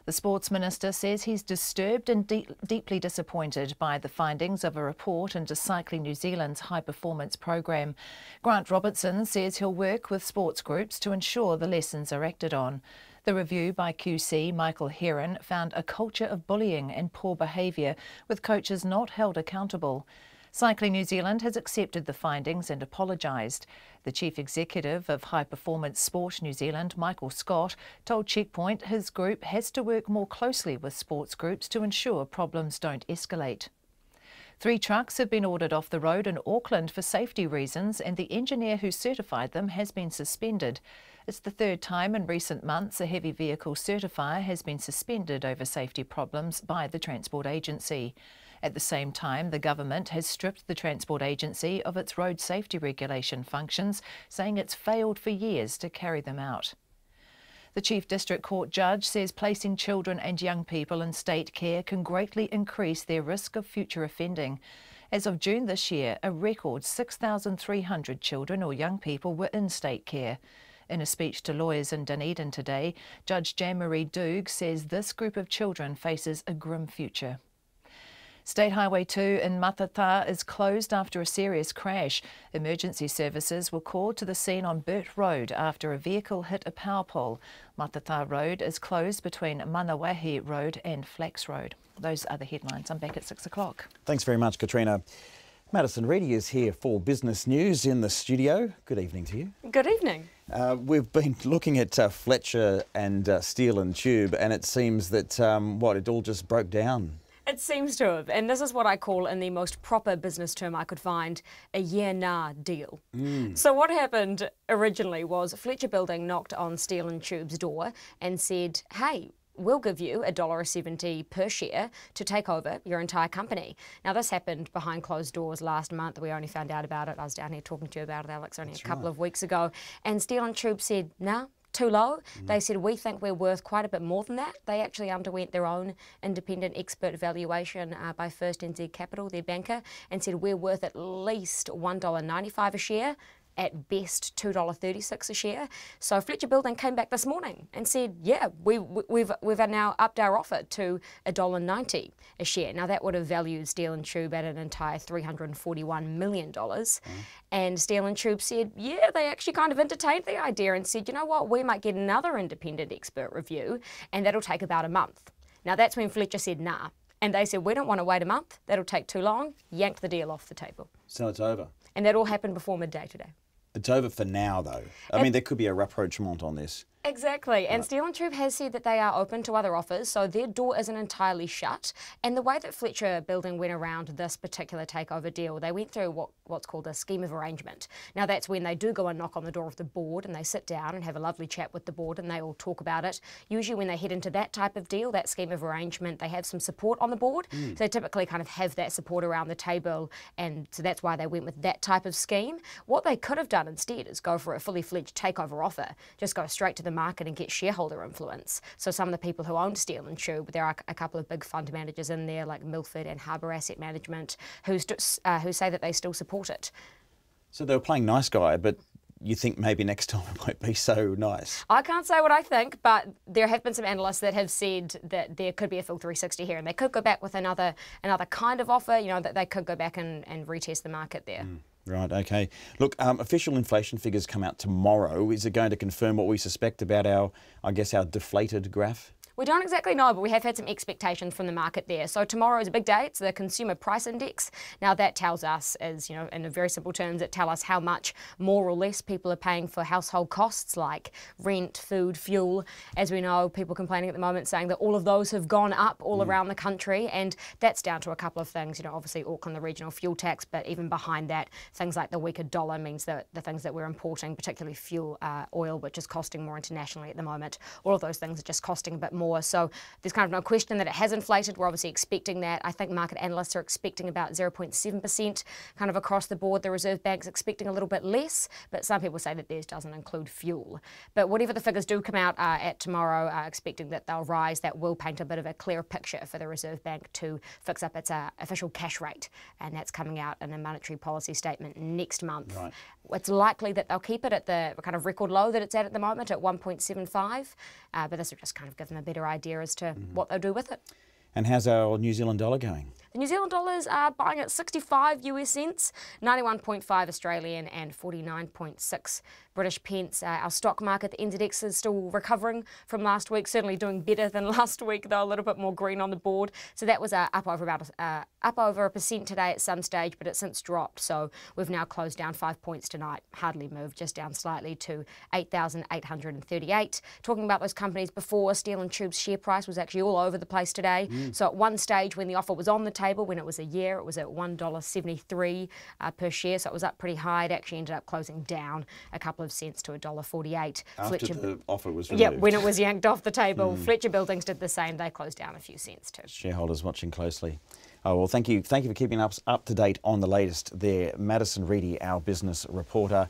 The Sports Minister says he's disturbed and deeply disappointed by the findings of a report into Cycling New Zealand's high-performance programme. Grant Robertson says he'll work with sports groups to ensure the lessons are acted on. The review by QC Michael Heron found a culture of bullying and poor behaviour, with coaches not held accountable. Cycling New Zealand has accepted the findings and apologised. The Chief Executive of High Performance Sport New Zealand, Michael Scott, told Checkpoint his group has to work more closely with sports groups to ensure problems don't escalate. 3 trucks have been ordered off the road in Auckland for safety reasons, and the engineer who certified them has been suspended. It's the 3rd time in recent months a heavy vehicle certifier has been suspended over safety problems by the Transport Agency. At the same time, the government has stripped the Transport Agency of its road safety regulation functions, saying it's failed for years to carry them out. The Chief District Court judge says placing children and young people in state care can greatly increase their risk of future offending. As of June this year, a record 6,300 children or young people were in state care. In a speech to lawyers in Dunedin today, Judge Jean-Marie Doug says this group of children faces a grim future. State Highway 2 in Matata is closed after a serious crash. Emergency services were called to the scene on Burt Road after a vehicle hit a power pole. Matata Road is closed between Manawahi Road and Flax Road. Those are the headlines. I'm back at 6 o'clock. Thanks very much, Katrina. Madison Reedy is here for Business News in the studio. Good evening to you. Good evening. We've been looking at Fletcher and Steel and Tube, and it seems that, it all just broke down. It seems to have, and this is what I call, in the most proper business term I could find, a yeah-nah deal. So what happened originally was Fletcher Building knocked on Steel and Tube's door and said, hey, we'll give you $1.70 per share to take over your entire company. Now, this happened behind closed doors last month. We only found out about it. I was down here talking to you about it, Alex, only a couple of weeks ago. And Steel and Tube said, nah, too low. They said, we think we're worth quite a bit more than that. They actually underwent their own independent expert evaluation by First NZ Capital, their banker, and said we're worth at least $1.95 a share, at best $2.36 a share. So Fletcher Building came back this morning and said, yeah, we've now upped our offer to $1.90 a share. Now that would have valued Steel and Tube at an entire $341 million. And Steel and Tube said, yeah, they actually kind of entertained the idea and said, you know what, we might get another independent expert review and that'll take about a month. Now that's when Fletcher said, nah. And they said, we don't want to wait a month, that'll take too long, yanked the deal off the table. So it's over. And that all happened before midday today. It's over for now, though. I mean, there could be a rapprochement on this. Exactly, and Steel and Tube has said that they are open to other offers, so their door isn't entirely shut. And the way that Fletcher Building went around this particular takeover deal, they went through what's called a scheme of arrangement. Now that's when they do go and knock on the door of the board and they sit down and have a lovely chat with the board and they all talk about it. Usually when they head into that type of deal, that scheme of arrangement, they have some support on the board. So they typically kind of have that support around the table, and so that's why they went with that type of scheme. What they could have done instead is go for a fully fledged takeover offer, just go straight to the market and get shareholder influence. So some of the people who own Steel and Tube, there are a couple of big fund managers in there like Milford and Harbour Asset Management who say that they still support it. So they were playing nice guy, but you think maybe next time it won't be so nice? I can't say what I think, but there have been some analysts that have said that there could be a full 360 here and they could go back with another kind of offer, you know, that they could go back and retest the market there. Right, okay. Look, official inflation figures come out tomorrow. Is it going to confirm what we suspect about our deflated graph? We don't exactly know, but we have had some expectations from the market there. So tomorrow is a big day. It's the Consumer Price Index. Now that tells us, as you know, in very simple terms, it tells us how much more or less people are paying for household costs like rent, food, fuel. As we know, people complaining at the moment saying that all of those have gone up all around the country, and that's down to a couple of things. You know, obviously Auckland, the regional fuel tax, but even behind that, things like the weaker dollar means that the things that we're importing, particularly fuel, oil, which is costing more internationally at the moment, all of those things are just costing a bit more. So there's kind of no question that it has inflated. We're obviously expecting that. I think market analysts are expecting about 0.7% kind of across the board. The Reserve Bank's expecting a little bit less, but some people say that theirs doesn't include fuel. But whatever the figures do come out at tomorrow, expecting that they'll rise, that will paint a bit of a clearer picture for the Reserve Bank to fix up its official cash rate. And that's coming out in a monetary policy statement next month. Right. It's likely that they'll keep it at the kind of record low that it's at the moment, at 1.75, but this will just kind of give them a better idea as to what they'll do with it. And how's our New Zealand dollar going? The New Zealand dollars are buying at 65 US cents, 91.5 Australian and 49.6 British pence. Our stock market, the NZX, is still recovering from last week, certainly doing better than last week, though a little bit more green on the board. So that was up over 1% today at some stage, but it's since dropped. So we've now closed down 5 points tonight, hardly moved, just down slightly to 8,838. Talking about those companies before, Steel and Tube's share price was actually all over the place today. So at one stage when the offer was on the table, when it was a year, it was at $1.73 per share, so it was up pretty high. It actually ended up closing down a couple of cents to $1.48. After the offer was removed. Yeah, when it was yanked off the table. Fletcher Buildings did the same. They closed down a few cents too. Shareholders watching closely. Oh, well, thank you for keeping us up to date on the latest there. Madison Reedy, our business reporter.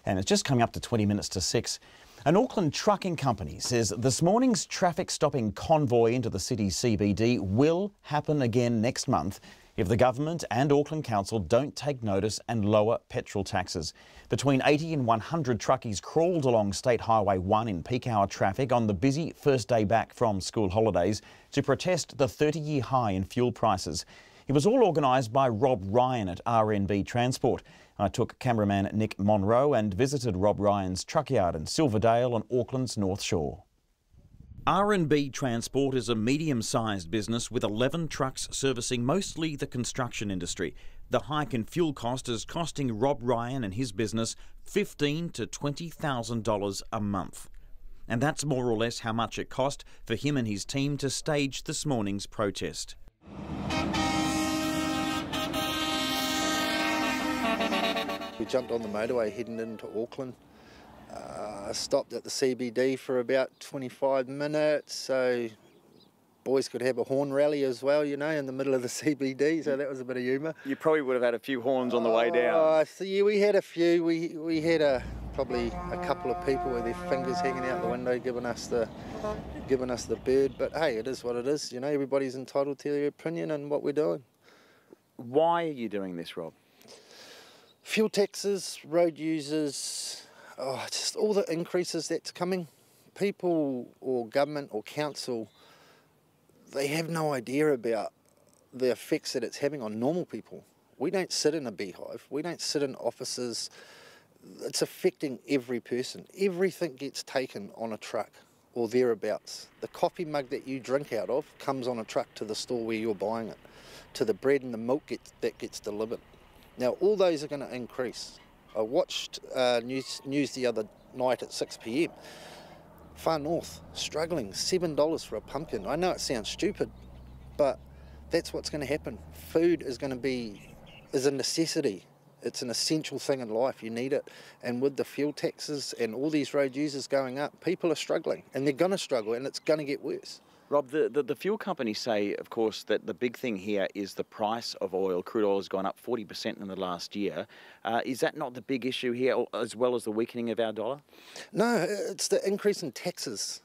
And it's just coming up to 20 minutes to 6. An Auckland trucking company says this morning's traffic stopping convoy into the city's CBD will happen again next month if the government and Auckland Council don't take notice and lower petrol taxes. Between 80 and 100 truckies crawled along State Highway 1 in peak hour traffic on the busy first day back from school holidays to protest the 30-year high in fuel prices. It was all organised by Rob Ryan at RNB Transport. I took cameraman Nick Monroe and visited Rob Ryan's truck yard in Silverdale on Auckland's North Shore. R&B Transport is a medium-sized business with 11 trucks servicing mostly the construction industry. The hike in fuel cost is costing Rob Ryan and his business $15,000 to $20,000 a month. And that's more or less how much it cost for him and his team to stage this morning's protest. We jumped on the motorway heading into Auckland. Stopped at the CBD for about 25 minutes, so boys could have a horn rally as well, you know, in the middle of the CBD, so that was a bit of humour. You probably would have had a few horns on the way down. So yeah, we had a few. We had probably a couple of people with their fingers hanging out the window giving us the bird, but hey, it is what it is, you know, everybody's entitled to their opinion and what we're doing. Why are you doing this, Rob? Fuel taxes, road users, just all the increases that's coming. People or government or council, they have no idea about the effects that it's having on normal people. We don't sit in a beehive. We don't sit in offices. It's affecting every person. Everything gets taken on a truck or thereabouts. The coffee mug that you drink out of comes on a truck to the store where you're buying it, to the bread and the milk that gets delivered. Now, all those are going to increase. I watched news the other night at 6 p.m. Far north, struggling, $7 for a pumpkin. I know it sounds stupid, but that's what's going to happen. Food is a necessity. It's an essential thing in life. You need it. And with the fuel taxes and all these road users going up, people are struggling, and they're going to struggle, and it's going to get worse. Rob, the fuel companies say, of course, that the big thing here is the price of oil. Crude oil has gone up 40% in the last year. Is that not the big issue here, as well as the weakening of our dollar? No, it's the increase in taxes.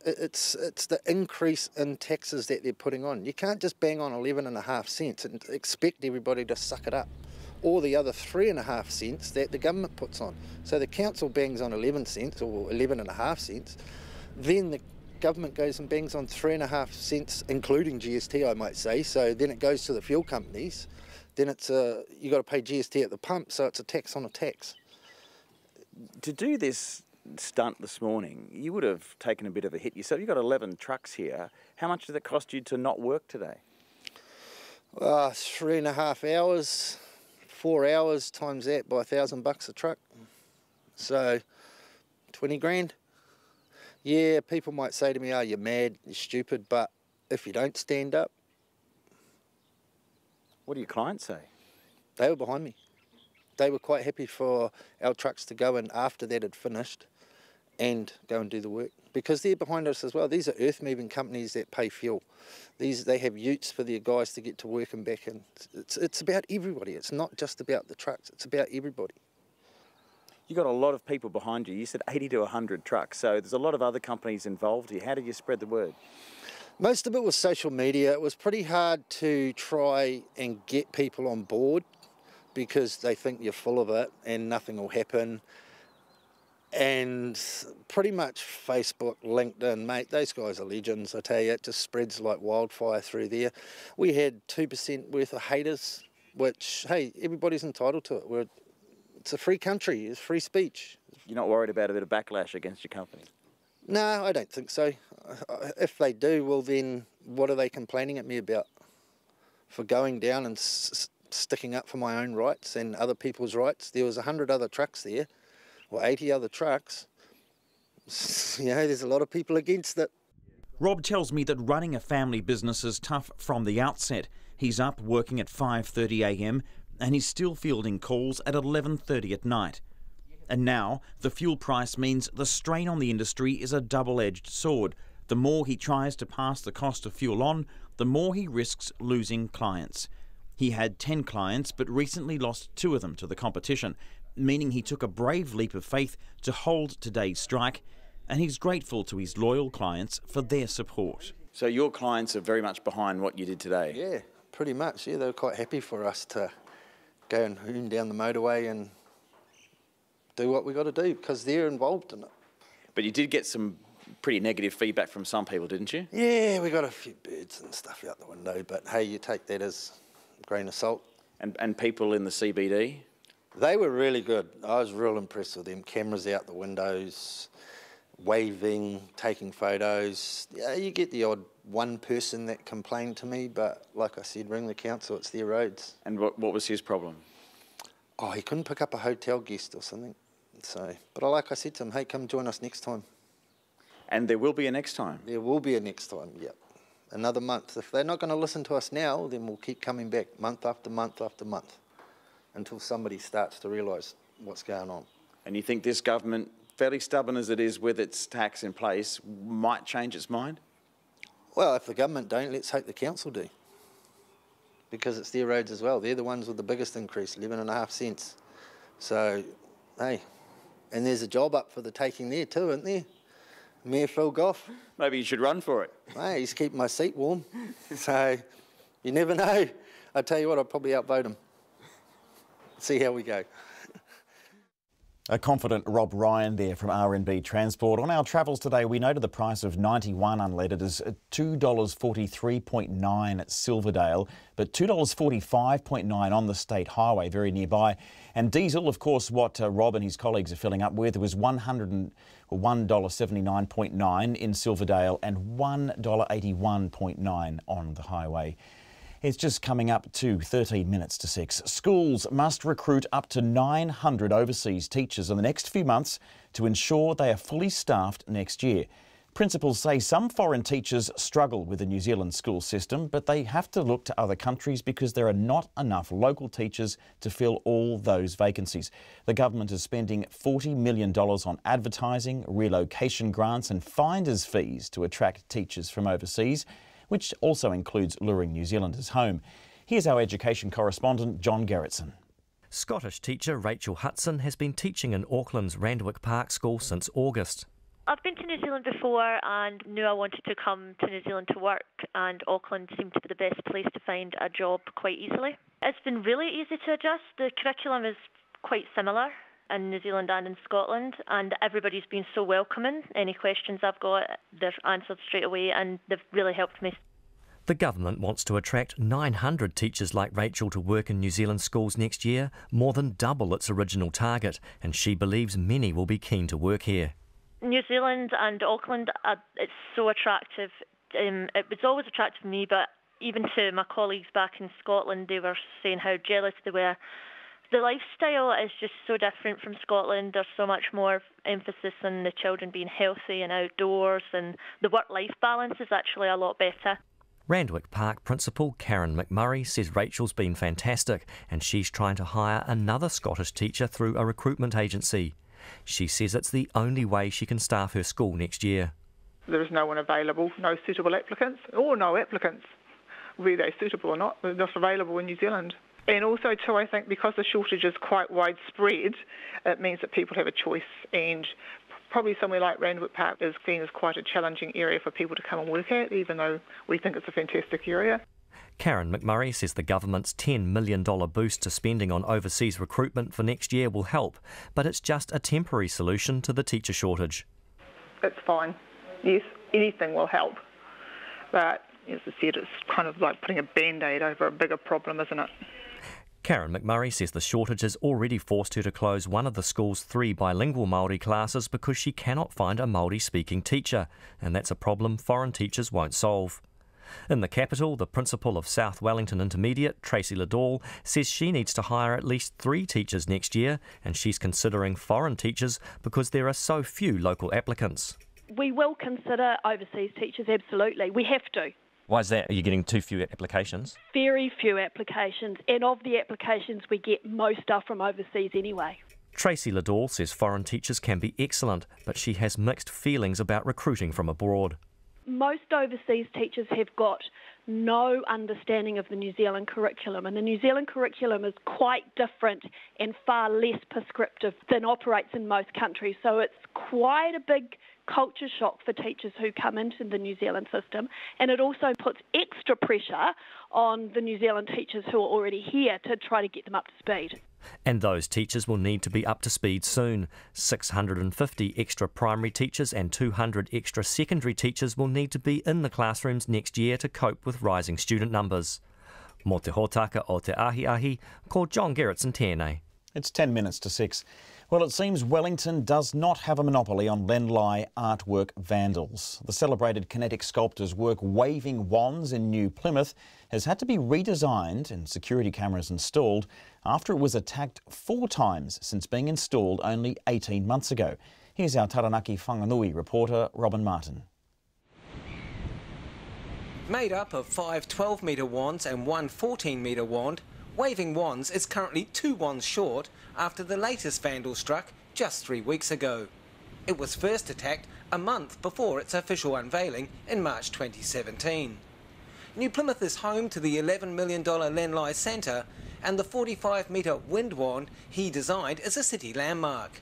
It's the increase in taxes that they're putting on. You can't just bang on 11.5 cents and expect everybody to suck it up, or the other 3.5 cents that the government puts on. So the council bangs on 11 cents or 11.5 cents, then the government goes and bangs on 3.5 cents, including GST, I might say. So then it goes to the fuel companies. Then it's you got to pay GST at the pump, so it's a tax on a tax. To do this stunt this morning, you would have taken a bit of a hit yourself. You've got 11 trucks here. How much did it cost you to not work today? 3.5 hours, 4 hours times that by $1,000 a truck. So 20 grand. Yeah, people might say to me, oh, you're mad, you're stupid, but if you don't stand up... What do your clients say? They were behind me. They were quite happy for our trucks to go in after that had finished and go and do the work, because they're behind us as well. These are earth-moving companies that pay fuel. They have utes for their guys to get to work and back, and it's about everybody. It's not just about the trucks, it's about everybody. You got a lot of people behind you. You said 80 to 100 trucks, so there's a lot of other companies involved here. How did you spread the word? Most of it was social media. It was pretty hard to try and get people on board because they think you're full of it and nothing will happen. And pretty much Facebook, LinkedIn, mate, those guys are legends, I tell you. It just spreads like wildfire through there. We had 2% worth of haters, which, hey, everybody's entitled to it. It's a free country, it's free speech. You're not worried about a bit of backlash against your company? No, I don't think so. If they do, well then, what are they complaining at me about? For going down and sticking up for my own rights and other people's rights. There was 100 other trucks there, or 80 other trucks. You know, there's a lot of people against it. Rob tells me that running a family business is tough from the outset. He's up working at 5:30 a.m. and he's still fielding calls at 11:30 at night. And now the fuel price means the strain on the industry is a double-edged sword. The more he tries to pass the cost of fuel on, the more he risks losing clients. He had 10 clients but recently lost 2 of them to the competition, meaning he took a brave leap of faith to hold today's strike, and he's grateful to his loyal clients for their support. So your clients are very much behind what you did today? Yeah, pretty much. Yeah, they were quite happy for us to go and hoon down the motorway and do what we got to do because they're involved in it. But you did get some pretty negative feedback from some people, didn't you? Yeah, we got a few birds and stuff out the window, but hey, you take that as a grain of salt. And people in the CBD? They were really good. I was real impressed with them. Cameras out the windows, waving, taking photos. Yeah, you get the odd one person that complained to me, but like I said, ring the council, it's their roads. And what was his problem? Oh, he couldn't pick up a hotel guest or something. So, but like I said to him, hey, come join us next time. And there will be a next time? There will be a next time, yep. Another month. If they're not going to listen to us now, then we'll keep coming back month after month after month until somebody starts to realise what's going on. And you think this government, fairly stubborn as it is with its tax in place, might change its mind? Well, if the government don't, let's hope the council do. Because it's their roads as well. They're the ones with the biggest increase, 11.5 cents. So, hey, and there's a job up for the taking there too, isn't there? Mayor Phil Goff. Maybe you should run for it. Hey, he's keeping my seat warm. So, you never know. I tell you what, I'll probably outvote him. See how we go. A confident Rob Ryan there from RNB Transport. On our travels today, we noted the price of 91 unleaded as $2.43.9 at Silverdale, but $2.45.9 on the State Highway very nearby. And diesel, of course, what Rob and his colleagues are filling up with, was $101.79.9 in Silverdale and $1.81.9 on the highway. It's just coming up to 13 minutes to 6. Schools must recruit up to 900 overseas teachers in the next few months to ensure they are fully staffed next year. Principals say some foreign teachers struggle with the New Zealand school system, but they have to look to other countries because there are not enough local teachers to fill all those vacancies. The government is spending $40 million on advertising, relocation grants and finder's fees to attract teachers from overseas, which also includes luring New Zealanders home. Here's our education correspondent, John Gerritsen. Scottish teacher Rachel Hudson has been teaching in Auckland's Randwick Park School since August. I've been to New Zealand before and knew I wanted to come to New Zealand to work, and Auckland seemed to be the best place to find a job quite easily. It's been really easy to adjust. The curriculum is quite similar in New Zealand and in Scotland, and everybody's been so welcoming. Any questions I've got, they're answered straight away, and they've really helped me. The government wants to attract 900 teachers like Rachel to work in New Zealand schools next year, more than double its original target, and she believes many will be keen to work here. New Zealand and Auckland, it's so attractive. It was always attractive to me, but even to my colleagues back in Scotland, they were saying how jealous they were. The lifestyle is just so different from Scotland. There's so much more emphasis on the children being healthy and outdoors, and the work-life balance is actually a lot better. Randwick Park Principal Karen McMurray says Rachel's been fantastic and she's trying to hire another Scottish teacher through a recruitment agency. She says it's the only way she can staff her school next year. There is no one available, no suitable applicants, or no applicants, whether they're suitable or not, they're not available in New Zealand. And also too, I think because the shortage is quite widespread, it means that people have a choice, and probably somewhere like Randwick Park is seen as quite a challenging area for people to come and work at, even though we think it's a fantastic area. Karen McMurray says the government's $10 million boost to spending on overseas recruitment for next year will help, but it's just a temporary solution to the teacher shortage. It's fine. Yes, anything will help. But as I said, it's kind of like putting a band-aid over a bigger problem, isn't it? Karen McMurray says the shortage has already forced her to close one of the school's 3 bilingual Māori classes because she cannot find a Māori-speaking teacher, and that's a problem foreign teachers won't solve. In the capital, the principal of South Wellington Intermediate, Tracy Liddall, says she needs to hire at least 3 teachers next year, and she's considering foreign teachers because there are so few local applicants. We will consider overseas teachers, absolutely. We have to. Why is that? Are you getting too few applications? Very few applications, and of the applications we get, most are from overseas anyway. Tracy Liddall says foreign teachers can be excellent, but she has mixed feelings about recruiting from abroad. Most overseas teachers have got no understanding of the New Zealand curriculum, and the New Zealand curriculum is quite different and far less prescriptive than operates in most countries. So it's quite a big culture shock for teachers who come into the New Zealand system, and it also puts extra pressure on the New Zealand teachers who are already here to try to get them up to speed. And those teachers will need to be up to speed soon. 650 extra primary teachers and 200 extra secondary teachers will need to be in the classrooms next year to cope with rising student numbers. Mō te hōtaka o te ahi, ko John Gerritsen tēnei. It's 10 minutes to 6. Well, it seems Wellington does not have a monopoly on Lenlai artwork vandals. The celebrated kinetic sculptor's work Waving Wands in New Plymouth has had to be redesigned and security cameras installed after it was attacked 4 times since being installed only 18 months ago. Here's our Taranaki Whanganui reporter, Robin Martin. Made up of 5 12-metre wands and 1 14-metre wand, Waving Wands is currently 2 wands short after the latest vandal struck just 3 weeks ago. It was first attacked a month before its official unveiling in March 2017. New Plymouth is home to the $11 million Lenlai Centre, and the 45-metre wind wand he designed is a city landmark.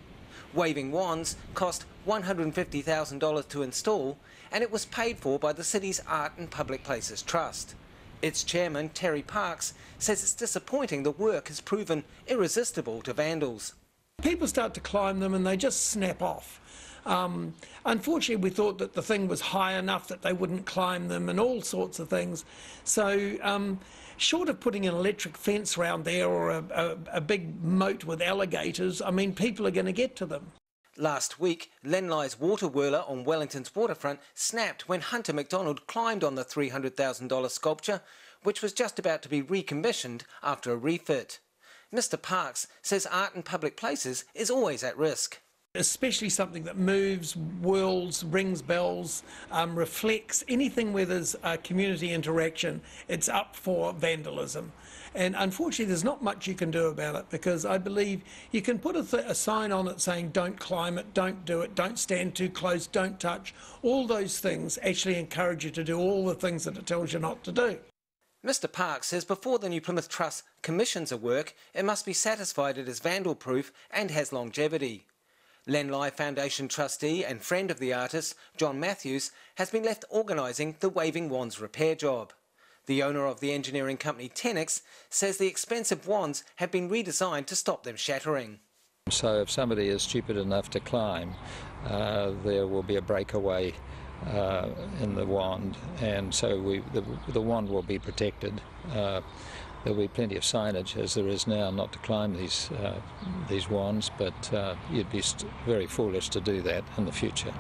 Waving Wands cost $150,000 to install, and it was paid for by the city's Art and Public Places Trust. Its chairman, Terry Parks, says it's disappointing the work has proven irresistible to vandals. People start to climb them and they just snap off. Unfortunately, we thought that the thing was high enough that they wouldn't climb them and all sorts of things. So short of putting an electric fence around there or a big moat with alligators, I mean, people are going to get to them. Last week, Lenlai's water whirler on Wellington's waterfront snapped when Hunter MacDonald climbed on the $300,000 sculpture, which was just about to be recommissioned after a refit. Mr Parks says Art and Public Places is always at risk. Especially something that moves, whirls, rings bells, reflects, anything where there's community interaction, it's up for vandalism. And unfortunately, there's not much you can do about it, because I believe you can put a sign on it saying don't climb it, don't do it, don't stand too close, don't touch. All those things actually encourage you to do all the things that it tells you not to do. Mr Parks says before the New Plymouth Trust commissions a work, it must be satisfied it is vandal-proof and has longevity. Lenlai Foundation trustee and friend of the artist, John Matthews, has been left organising the Waving Wands repair job. The owner of the engineering company Tenex says the expensive wands have been redesigned to stop them shattering. So if somebody is stupid enough to climb, there will be a breakaway in the wand, and so the wand will be protected. There'll be plenty of signage, as there is now, not to climb these wands, but you'd be very foolish to do that in the future.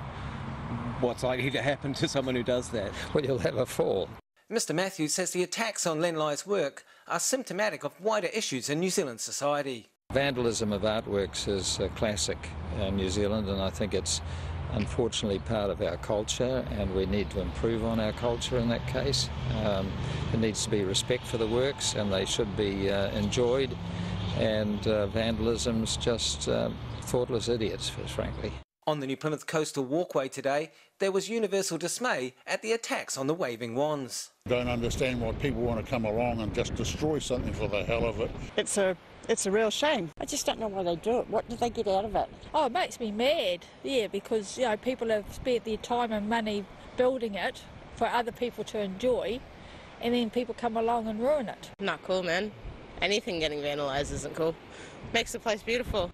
What's likely to happen to someone who does that? Well, you'll have a fall. Mr Matthews says the attacks on Lenlai's work are symptomatic of wider issues in New Zealand society. Vandalism of artworks is a classic in New Zealand, and I think it's unfortunately part of our culture, and we need to improve on our culture in that case. There needs to be respect for the works, and they should be enjoyed, and vandalism's just thoughtless idiots, frankly. On the New Plymouth Coastal Walkway today, there was universal dismay at the attacks on the Waving Wands. I don't understand why people want to come along and just destroy something for the hell of it. It's a real shame. I just don't know why they do it. What do they get out of it? Oh, it makes me mad, yeah, because, you know, people have spent their time and money building it for other people to enjoy, and then people come along and ruin it. Not cool, man. Anything getting vandalised isn't cool. Makes the place beautiful.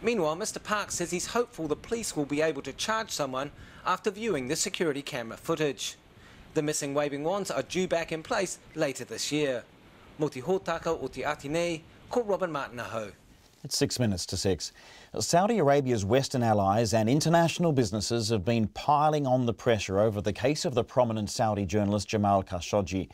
Meanwhile, Mr Parks says he's hopeful the police will be able to charge someone after viewing the security camera footage. The missing Waving Wands are due back in place later this year. Mo te hōtaka o te ati nei, ko Robin Martin ahau. It's 6 minutes to 6. Saudi Arabia's Western allies and international businesses have been piling on the pressure over the case of the prominent Saudi journalist Jamal Khashoggi.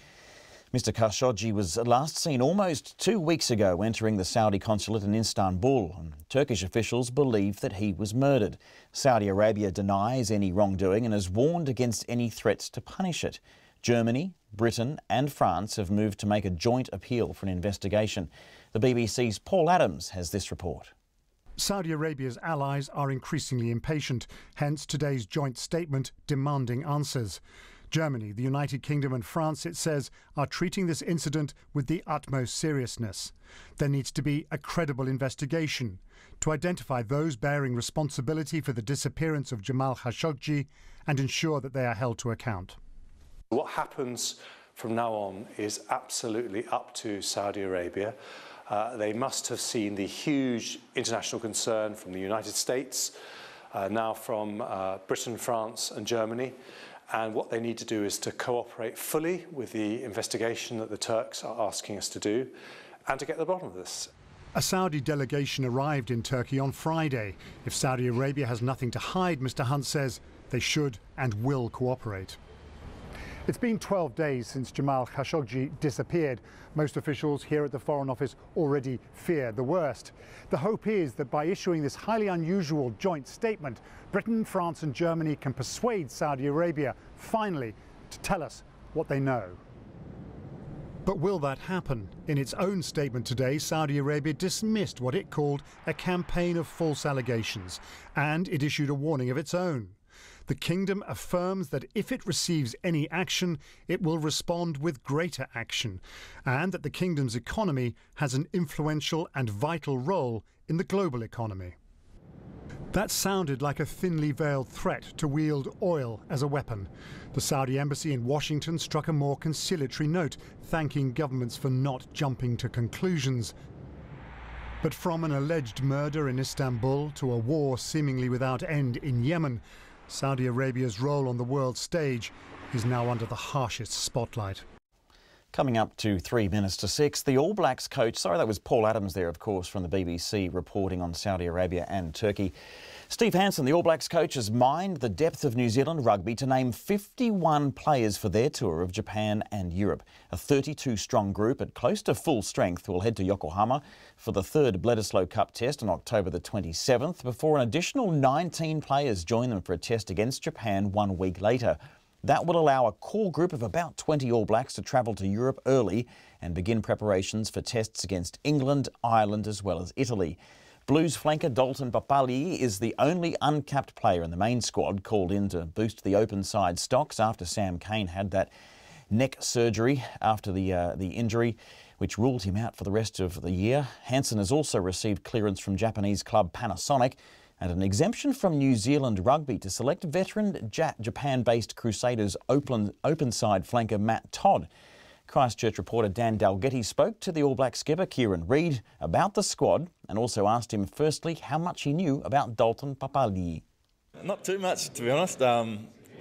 Mr Khashoggi was last seen almost 2 weeks ago entering the Saudi consulate in Istanbul. Turkish officials believe that he was murdered. Saudi Arabia denies any wrongdoing and has warned against any threats to punish it. Germany, Britain and France have moved to make a joint appeal for an investigation. The BBC's Paul Adams has this report. Saudi Arabia's allies are increasingly impatient, hence today's joint statement demanding answers. Germany, the United Kingdom and France, it says, are treating this incident with the utmost seriousness. There needs to be a credible investigation to identify those bearing responsibility for the disappearance of Jamal Khashoggi and ensure that they are held to account. What happens from now on is absolutely up to Saudi Arabia. They must have seen the huge international concern from the United States, now from Britain, France and Germany. And what they need to do is to cooperate fully with the investigation that the Turks are asking us to do and to get to the bottom of this. A Saudi delegation arrived in Turkey on Friday. If Saudi Arabia has nothing to hide, Mr Hunt says they should and will cooperate. It's been 12 days since Jamal Khashoggi disappeared. Most officials here at the Foreign Office already fear the worst. The hope is that by issuing this highly unusual joint statement, Britain, France and Germany can persuade Saudi Arabia, finally, to tell us what they know. But will that happen? In its own statement today, Saudi Arabia dismissed what it called a campaign of false allegations, and it issued a warning of its own. The kingdom affirms that if it receives any action, it will respond with greater action, and that the kingdom's economy has an influential and vital role in the global economy. That sounded like a thinly veiled threat to wield oil as a weapon. The Saudi embassy in Washington struck a more conciliatory note, thanking governments for not jumping to conclusions. But from an alleged murder in Istanbul to a war seemingly without end in Yemen, Saudi Arabia's role on the world stage is now under the harshest spotlight. Coming up to 3 minutes to 6, the All Blacks coach, sorry that was Paul Adams there of course from the BBC reporting on Saudi Arabia and Turkey. Steve Hansen, the All Blacks coach, has mined the depth of New Zealand rugby to name 51 players for their tour of Japan and Europe. A 32-strong group at close to full strength will head to Yokohama for the third Bledisloe Cup test on October the 27th before an additional 19 players join them for a test against Japan 1 week later. That will allow a core group of about 20 All Blacks to travel to Europe early and begin preparations for tests against England, Ireland as well as Italy. Blues flanker Dalton Papali'i is the only uncapped player in the main squad called in to boost the open side stocks after Sam Cane had that neck surgery after the injury, which ruled him out for the rest of the year. Hansen has also received clearance from Japanese club Panasonic and an exemption from New Zealand Rugby to select veteran Japan-based Crusaders open side flanker Matt Todd. Christchurch reporter Dan Dalgetty spoke to the All Black skipper Kieran Reid about the squad and also asked him firstly how much he knew about Dalton Papali'i. Not too much, to be honest.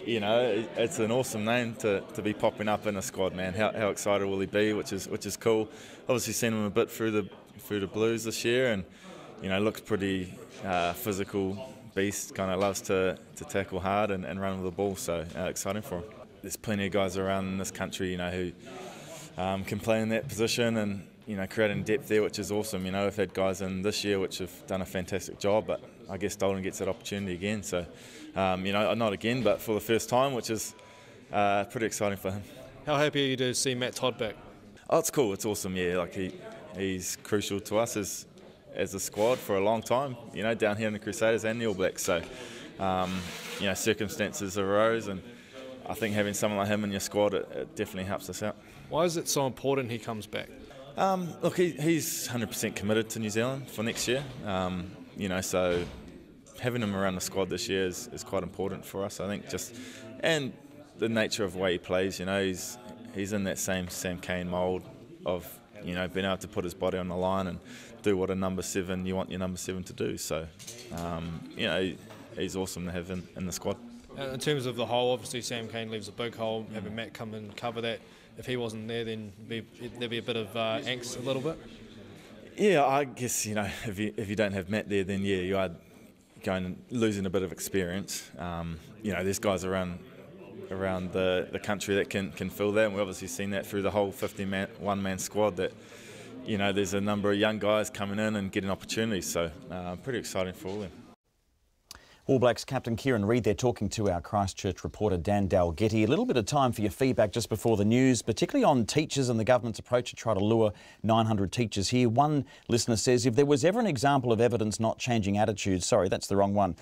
You know, it's an awesome name to be popping up in a squad, man. How excited will he be? Which is cool. Obviously seen him a bit through the Blues this year, and you know looks pretty physical beast. Kind of loves to tackle hard and run with the ball. So exciting for him. There's plenty of guys around in this country, you know, who can play in that position and you know creating depth there, which is awesome. You know, we've had guys in this year which have done a fantastic job, but I guess Dalton gets that opportunity again. So, you know, not again, but for the first time, which is pretty exciting for him. How happy are you to see Matt Todd back? Oh, it's cool. It's awesome. Yeah, like he's crucial to us as a squad for a long time. You know, down here in the Crusaders and the All Blacks. So, you know, circumstances arose, and I think having someone like him in your squad it definitely helps us out. Why is it so important he comes back? Look, he's 100% committed to New Zealand for next year. You know, so having him around the squad this year is quite important for us, I think. And the nature of the way he plays, you know, he's in that same Sam Cane mould of, you know, being able to put his body on the line and do what a number 7 you want your number 7 to do. So, you know, he's awesome to have in the squad. In terms of the hole, obviously Sam Cane leaves a big hole. Having Matt come and cover that, if he wasn't there, then there'd be a bit of angst a little bit. Yeah, I guess, you know, if you don't have Matt there, then yeah, you are going and losing a bit of experience. You know, there's guys around the country that can fill that, and we've obviously seen that through the whole 51-man squad, that, you know, there's a number of young guys coming in and getting opportunities, so pretty exciting for all of them. All Blacks captain Kieran Reid there talking to our Christchurch reporter Dan Dalgetty. A little bit of time for your feedback just before the news, particularly on teachers and the government's approach to try to lure 900 teachers here. One listener says, if there was ever an example of evidence not changing attitudes, sorry, that's the wrong one.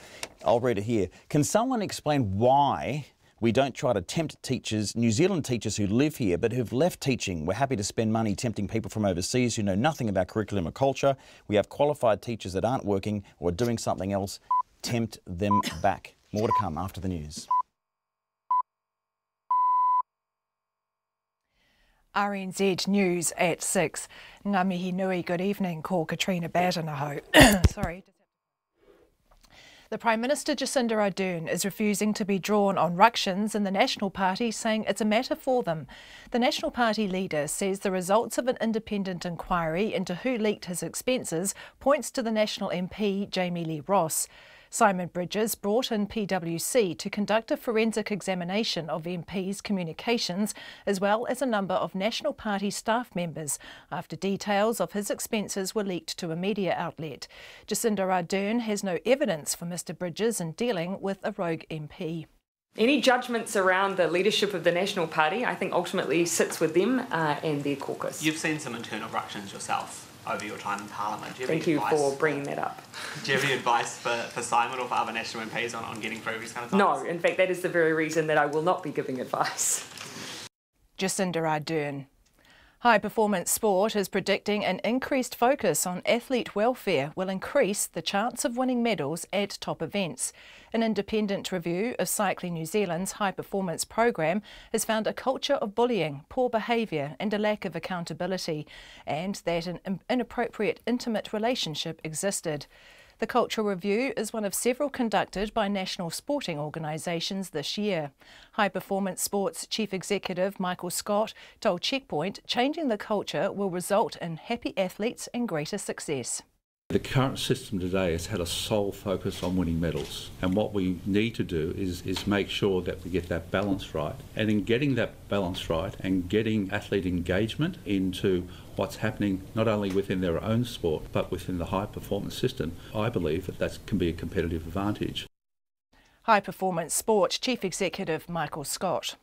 I'll read it here. Can someone explain why we don't try to tempt teachers, New Zealand teachers who live here but who've left teaching? We're happy to spend money tempting people from overseas who know nothing about curriculum or culture. We have qualified teachers that aren't working or doing something else. Tempt them back. More to come after the news. RNZ News at 6. Ngā mihi nui, good evening. Ko Katrina Batten-aho. Sorry. The Prime Minister Jacinda Ardern is refusing to be drawn on ructions in the National Party, saying it's a matter for them. The National Party leader says the results of an independent inquiry into who leaked his expenses points to the National MP Jamie Lee Ross. Simon Bridges brought in PwC to conduct a forensic examination of MP's communications, as well as a number of National Party staff members, after details of his expenses were leaked to a media outlet. Jacinda Ardern has no evidence for Mr Bridges in dealing with a rogue MP. Any judgments around the leadership of the National Party, I think, ultimately sits with them and their caucus. You've seen some internal ructions yourself over your time in Parliament. Thank you for bringing that up. Do you have any advice for Simon or for other national MPs on getting through these kind of things? No, in fact, that is the very reason that I will not be giving advice. Jacinda Ardern. High Performance Sport is predicting an increased focus on athlete welfare will increase the chance of winning medals at top events. An independent review of Cycling New Zealand's high performance program has found a culture of bullying, poor behaviour and a lack of accountability, and that an inappropriate intimate relationship existed. The cultural review is one of several conducted by national sporting organisations this year. High Performance Sports Chief Executive Michael Scott told Checkpoint changing the culture will result in happy athletes and greater success. The current system today has had a sole focus on winning medals, and what we need to do is make sure that we get that balance right. And in getting that balance right and getting athlete engagement into what's happening not only within their own sport but within the high performance system, I believe that can be a competitive advantage. High Performance Sport Chief Executive Michael Scott.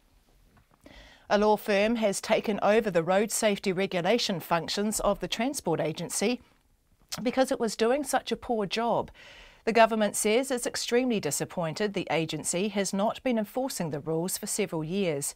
A law firm has taken over the road safety regulation functions of the Transport Agency because it was doing such a poor job. The government says it's extremely disappointed the agency has not been enforcing the rules for several years.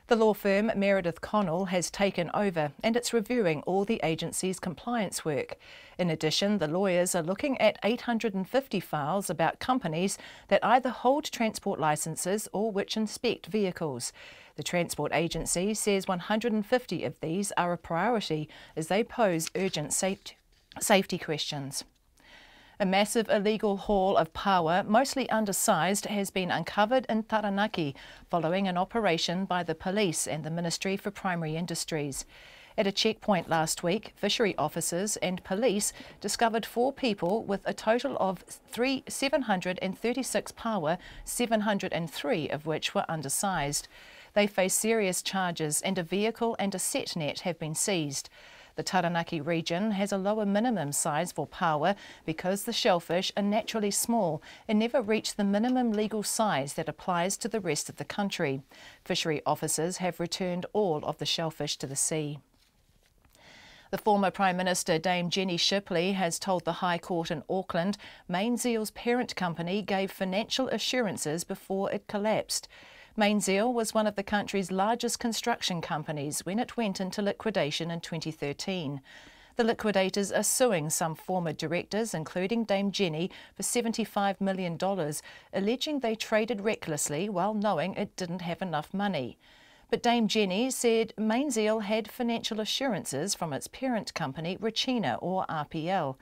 The law firm Meredith Connell has taken over and it's reviewing all the agency's compliance work. In addition, the lawyers are looking at 850 files about companies that either hold transport licences or which inspect vehicles. The Transport Agency says 150 of these are a priority as they pose urgent safety questions. A massive illegal haul of power, mostly undersized, has been uncovered in Taranaki following an operation by the police and the Ministry for Primary Industries. At a checkpoint last week, fishery officers and police discovered 4 people with a total of 736 power, 703 of which were undersized. They face serious charges and a vehicle and a set net have been seized. The Taranaki region has a lower minimum size for paua because the shellfish are naturally small and never reach the minimum legal size that applies to the rest of the country. Fishery officers have returned all of the shellfish to the sea. The former Prime Minister Dame Jenny Shipley has told the High Court in Auckland Mainzeal's parent company gave financial assurances before it collapsed. Mainzeal was one of the country's largest construction companies when it went into liquidation in 2013. The liquidators are suing some former directors, including Dame Jenny, for $75 million, alleging they traded recklessly while knowing it didn't have enough money. But Dame Jenny said Mainzeal had financial assurances from its parent company, Regina, or RPL.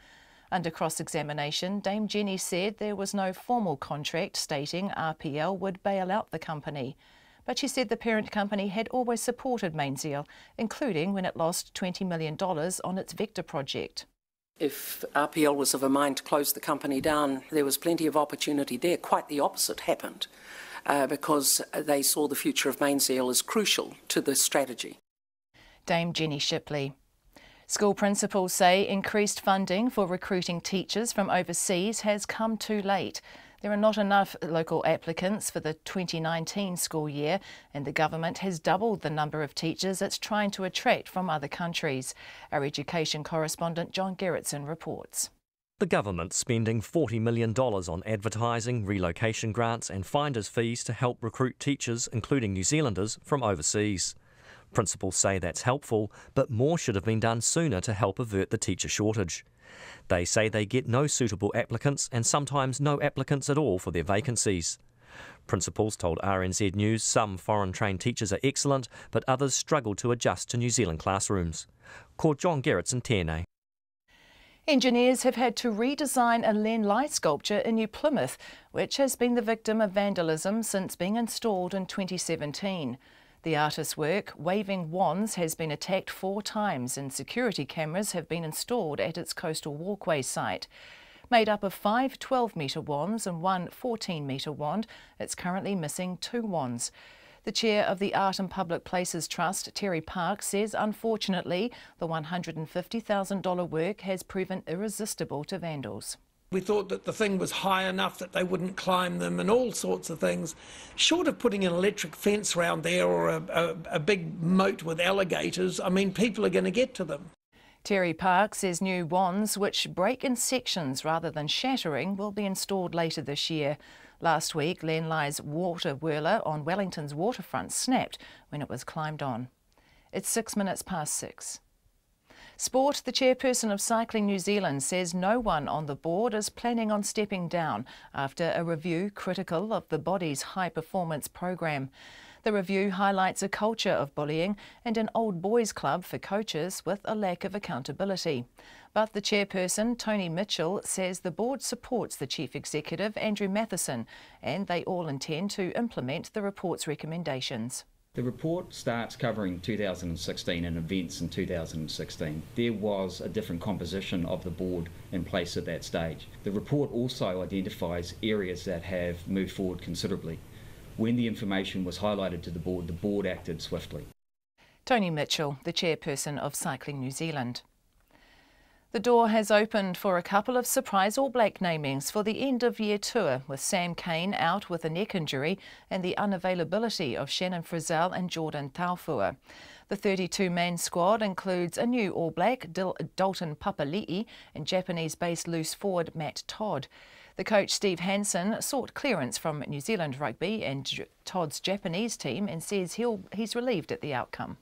Under cross-examination, Dame Jenny said there was no formal contract stating RPL would bail out the company. but she said the parent company had always supported Mainzeal, including when it lost $20 million on its Vector project. If RPL was of a mind to close the company down, there was plenty of opportunity there. Quite the opposite happened because they saw the future of Mainzeal as crucial to the strategy. Dame Jenny Shipley. School principals say increased funding for recruiting teachers from overseas has come too late. There are not enough local applicants for the 2019 school year, and the government has doubled the number of teachers it's trying to attract from other countries. Our education correspondent John Gerritsen reports. The government's spending $40 million on advertising, relocation grants and finders fees to help recruit teachers, including New Zealanders, from overseas. Principals say that's helpful, but more should have been done sooner to help avert the teacher shortage. They say they get no suitable applicants and sometimes no applicants at all for their vacancies. Principals told RNZ News some foreign-trained teachers are excellent, but others struggle to adjust to New Zealand classrooms. Ko John Gerritsen tēnei. Engineers have had to redesign a Len Lai sculpture in New Plymouth, which has been the victim of vandalism since being installed in 2017. The artist's work, Waving Wands, has been attacked 4 times and security cameras have been installed at its coastal walkway site. Made up of 5 12-metre wands and 1 14-metre wand, it's currently missing 2 wands. The chair of the Art and Public Places Trust, Terry Park, says unfortunately the $150,000 work has proven irresistible to vandals. We thought that the thing was high enough that they wouldn't climb them and all sorts of things. Short of putting an electric fence around there or a big moat with alligators, I mean, people are going to get to them. Terry Park says new wands, which break in sections rather than shattering, will be installed later this year. Last week, Len Lai's water whirler on Wellington's waterfront snapped when it was climbed on. It's 6:06. Sport. The chairperson of Cycling New Zealand says no one on the board is planning on stepping down after a review critical of the body's high-performance program. The review highlights a culture of bullying and an old boys club for coaches with a lack of accountability. But the chairperson, Tony Mitchell, says the board supports the chief executive, Andrew Matheson, and they all intend to implement the report's recommendations. The report starts covering 2016 and events in 2016. There was a different composition of the board in place at that stage. The report also identifies areas that have moved forward considerably. When the information was highlighted to the board acted swiftly. Tony Mitchell, the chairperson of Cycling New Zealand. The door has opened for a couple of surprise All Black namings for the end-of-year tour, with Sam Cane out with a neck injury and the unavailability of Shannon Frizzell and Jordan Taufua. The 32-man squad includes a new All Black, Dalton Papali'i, and Japanese-based loose forward Matt Todd. The coach Steve Hansen sought clearance from New Zealand Rugby and Todd's Japanese team and says he's relieved at the outcome.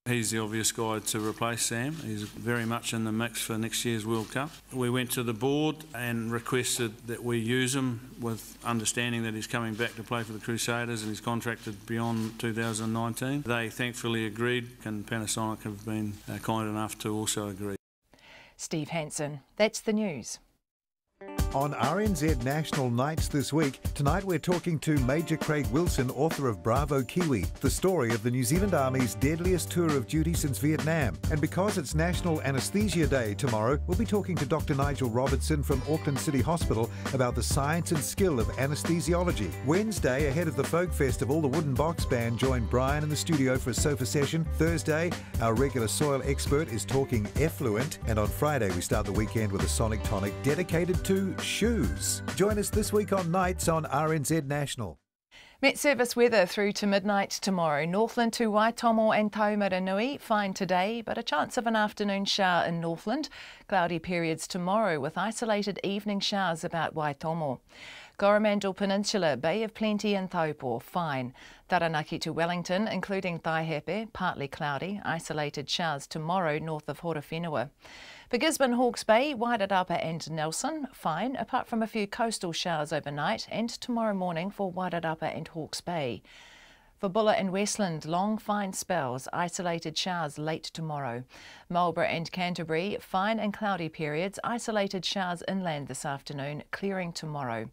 He's the obvious guy to replace Sam. He's very much in the mix for next year's World Cup. We went to the board and requested that we use him with understanding that he's coming back to play for the Crusaders and he's contracted beyond 2019. They thankfully agreed, and Panasonic have been kind enough to also agree. Steve Hansen. That's the news. On RNZ National Nights this week, tonight we're talking to Major Craig Wilson, author of Bravo Kiwi, the story of the New Zealand Army's deadliest tour of duty since Vietnam. And because it's National Anaesthesia Day tomorrow, we'll be talking to Dr. Nigel Robertson from Auckland City Hospital about the science and skill of anaesthesiology. Wednesday, ahead of the Folk Festival, the Wooden Box Band joined Brian in the studio for a sofa session. Thursday, our regular soil expert is talking effluent. And on Friday, we start the weekend with a sonic tonic dedicated to shoes. Join us this week on Nights on RNZ National. Met Service weather through to midnight tomorrow. Northland to Waitomo and Taumaranui, fine today, but a chance of an afternoon shower in Northland. Cloudy periods tomorrow with isolated evening showers about Waitomo. Coromandel Peninsula, Bay of Plenty and Taupo, fine. Taranaki to Wellington, including Taihepe, partly cloudy, isolated showers tomorrow north of Horowhenua. For Gisborne, Hawke's Bay, Wairarapa and Nelson, fine, apart from a few coastal showers overnight and tomorrow morning for Wairarapa and Hawke's Bay. For Buller and Westland, long fine spells, isolated showers late tomorrow. Marlborough and Canterbury, fine and cloudy periods, isolated showers inland this afternoon, clearing tomorrow.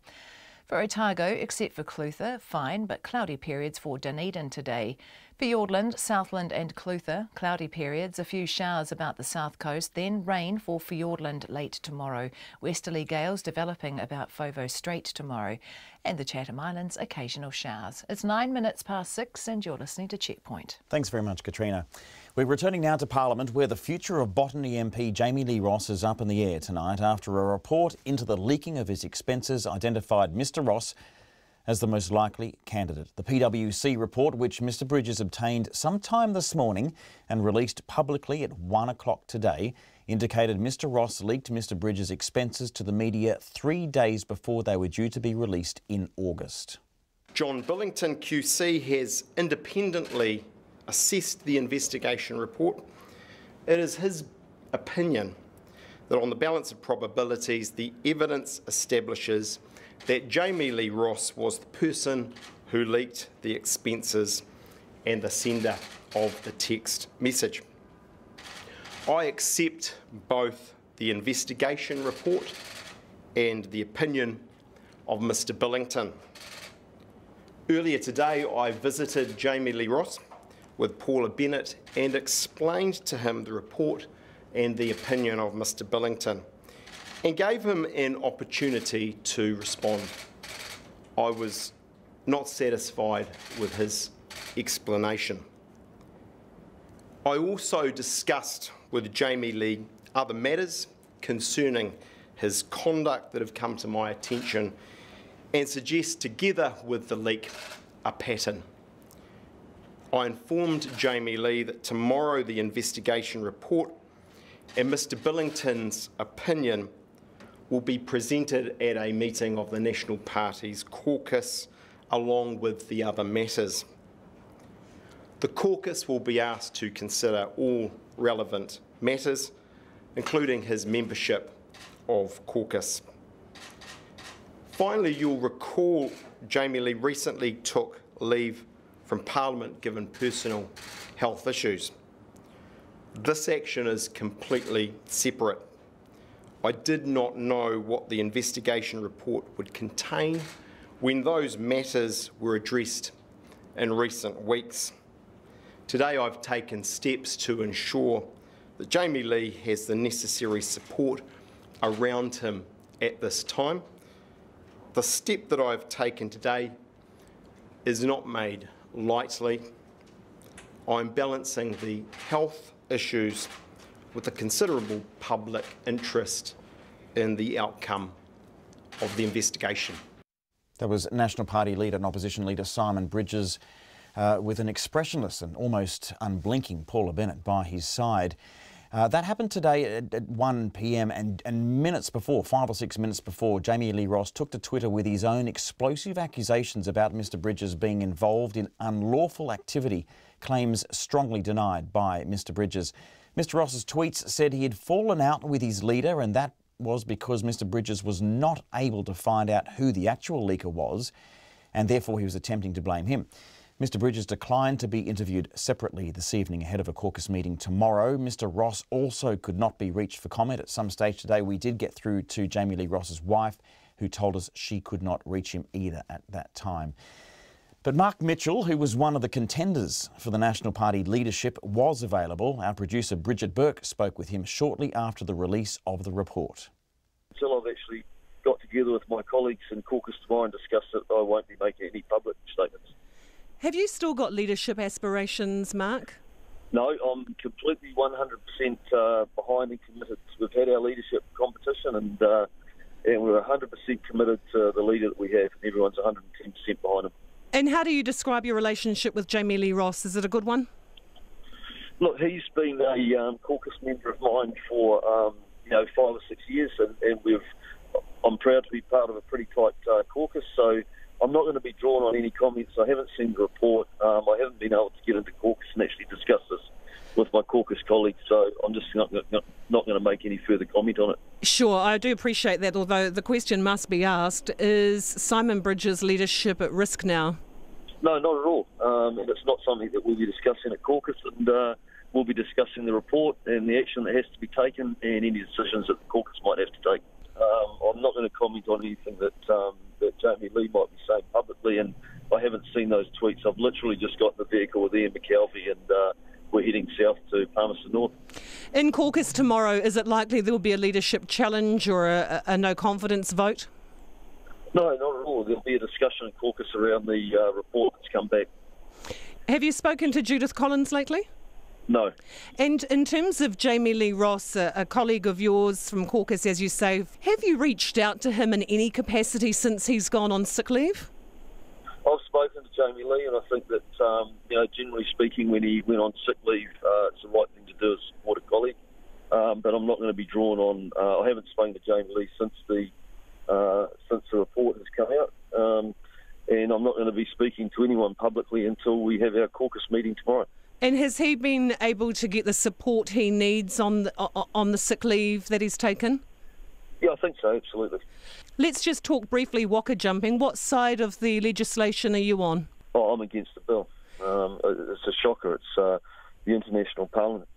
For Otago, except for Clutha, fine, but cloudy periods for Dunedin today. Fiordland, Southland and Clutha, cloudy periods, a few showers about the south coast, then rain for Fiordland late tomorrow. Westerly gales developing about Fovo Strait tomorrow. And the Chatham Islands, occasional showers. It's 9 minutes past 6 and you're listening to Checkpoint. Thanks very much, Katrina. We're returning now to Parliament, where the future of Botany MP Jamie Lee Ross is up in the air tonight after a report into the leaking of his expenses identified Mr Ross as the most likely candidate. The PwC report, which Mr Bridges obtained sometime this morning and released publicly at 1 o'clock today, indicated Mr Ross leaked Mr Bridges' expenses to the media 3 days before they were due to be released in August. John Billington QC has independently assessed the investigation report. It is his opinion that on the balance of probabilities, the evidence establishes that Jamie Lee Ross was the person who leaked the expenses and the sender of the text message. I accept both the investigation report and the opinion of Mr Billington. Earlier today, I visited Jamie Lee Ross with Paula Bennett and explained to him the report and the opinion of Mr Billington and gave him an opportunity to respond. I was not satisfied with his explanation. I also discussed with Jamie Lee other matters concerning his conduct that have come to my attention and suggest, together with the leak, a pattern. I informed Jamie Lee that tomorrow the investigation report and Mr Billington's opinion will be presented at a meeting of the National Party's caucus along with the other matters. The caucus will be asked to consider all relevant matters, including his membership of caucus. Finally, you'll recall Jamie Lee recently took leave from Parliament given personal health issues. This action is completely separate. I did not know what the investigation report would contain when those matters were addressed in recent weeks. Today I've taken steps to ensure that Jamie Lee has the necessary support around him at this time. The step that I've taken today is not made lightly. I'm balancing the health issues with a considerable public interest in the outcome of the investigation. That was National Party leader and opposition leader Simon Bridges with an expressionless and almost unblinking Paula Bennett by his side. That happened today at 1 p.m. and minutes before, 5 or 6 minutes before, Jamie Lee Ross took to Twitter with his own explosive accusations about Mr Bridges being involved in unlawful activity, claims strongly denied by Mr Bridges. Mr Ross's tweets said he had fallen out with his leader, and that was because Mr Bridges was not able to find out who the actual leaker was, and therefore he was attempting to blame him. Mr Bridges declined to be interviewed separately this evening ahead of a caucus meeting tomorrow. Mr Ross also could not be reached for comment. At some stage today, we did get through to Jamie Lee Ross's wife, who told us she could not reach him either at that time. But Mark Mitchell, who was one of the contenders for the National Party leadership, was available. Our producer Bridget Burke spoke with him shortly after the release of the report. Until I've actually got together with my colleagues in caucus tomorrow and discussed it, I won't be making any public statements. Have you still got leadership aspirations, Mark? No, I'm completely 100% behind and committed. We've had our leadership competition and we're 100% committed to the leader that we have, and everyone's 110% behind him. And how do you describe your relationship with Jamie Lee Ross? Is it a good one? Look, he's been a caucus member of mine for 5 or 6 years, and I'm proud to be part of a pretty tight caucus, so I'm not going to be drawn on any comments. I haven't seen the report. I haven't been able to get into caucus and actually discuss this with my caucus colleagues, so I'm just not going to make any further comment on it. Sure, I do appreciate that, although the question must be asked, is Simon Bridges' leadership at risk now? No, not at all. And it's not something that we'll be discussing at caucus, and we'll be discussing the report and the action that has to be taken and any decisions that the caucus might have to take. I'm not going to comment on anything that Jamie Lee might be saying publicly, and I haven't seen those tweets. I've literally just got in the vehicle with Ian McKelvey, and we're heading south to Patterson North. In caucus tomorrow, is it likely there will be a leadership challenge or a no confidence vote? No, not at all. There'll be a discussion in caucus around the report that's come back. Have you spoken to Judith Collins lately? No. And in terms of Jamie Lee Ross, a colleague of yours from caucus, as you say, have you reached out to him in any capacity since he's gone on sick leave? I've spoken to Jamie Lee, and I think that, generally speaking, when he went on sick leave, it's the right thing to do as support a colleague. But I'm not going to be drawn on. I haven't spoken to Jamie Lee since the report has come out, and I'm not going to be speaking to anyone publicly until we have our caucus meeting tomorrow. And has he been able to get the support he needs on the sick leave that he's taken? Yeah, I think so, absolutely. Let's just talk briefly waka jumping. What side of the legislation are you on? Oh, I'm against the bill. It's a shocker. It's the International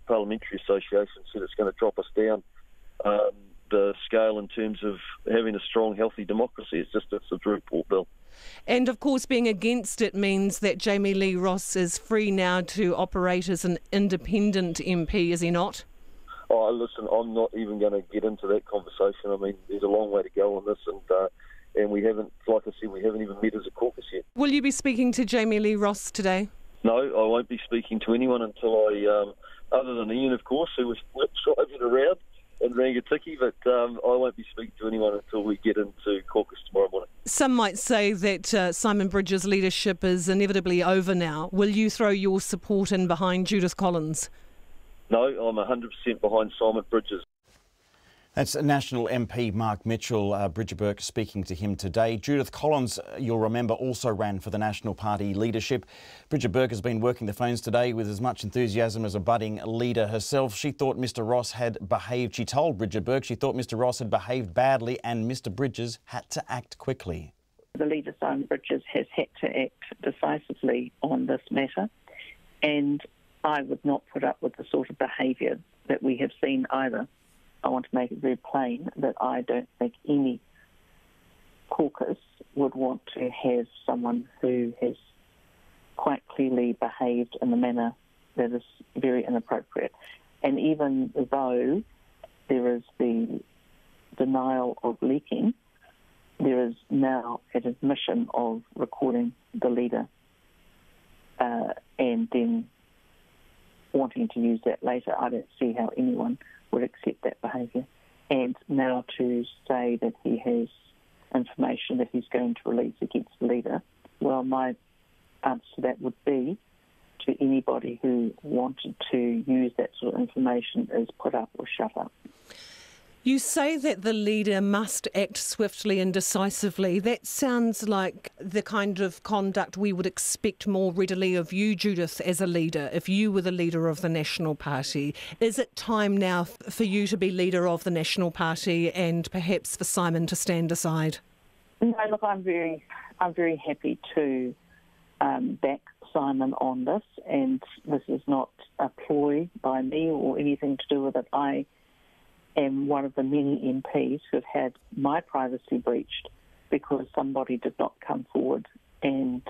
Parliamentary Association said it's going to drop us down the scale in terms of having a strong, healthy democracy. It's a very poor bill. And of course, being against it means that Jamie Lee Ross is free now to operate as an independent MP, is he not? Oh, listen, I'm not even going to get into that conversation. I mean, there's a long way to go on this, and we haven't, like I said, we haven't even met as a caucus yet. Will you be speaking to Jamie Lee Ross today? No, I won't be speaking to anyone until other than Ian, of course, who was driving around in Rangatiki, but I won't be speaking to anyone until we get into caucus tomorrow morning. Some might say that Simon Bridges' leadership is inevitably over now. Will you throw your support in behind Judith Collins? No, I'm 100% behind Simon Bridges. That's National MP Mark Mitchell. Bridger Burke speaking to him today. Judith Collins, you'll remember, also ran for the National Party leadership. Bridger Burke has been working the phones today with as much enthusiasm as a budding leader herself. She thought Mr Ross had behaved, she told Bridger Burke, she thought Mr Ross had behaved badly and Mr Bridges had to act quickly. The leader, Simon Bridges, has had to act decisively on this matter, and I would not put up with the sort of behaviour that we have seen either. I want to make it very plain that I don't think any caucus would want to have someone who has quite clearly behaved in a manner that is very inappropriate. And even though there is the denial of leaking, there is now an admission of recording the leader and then wanting to use that later. I don't see how anyone would accept that behaviour. And now to say that he has information that he's going to release against the leader, well, my answer to that would be to anybody who wanted to use that sort of information is put up or shut up. You say that the leader must act swiftly and decisively. That sounds like the kind of conduct we would expect more readily of you, Judith, as a leader, if you were the leader of the National Party. Is it time now for you to be leader of the National Party and perhaps for Simon to stand aside? No, look, I'm very happy to back Simon on this, and this is not a ploy by me or anything to do with it. I am one of the many MPs who have had my privacy breached because somebody did not come forward and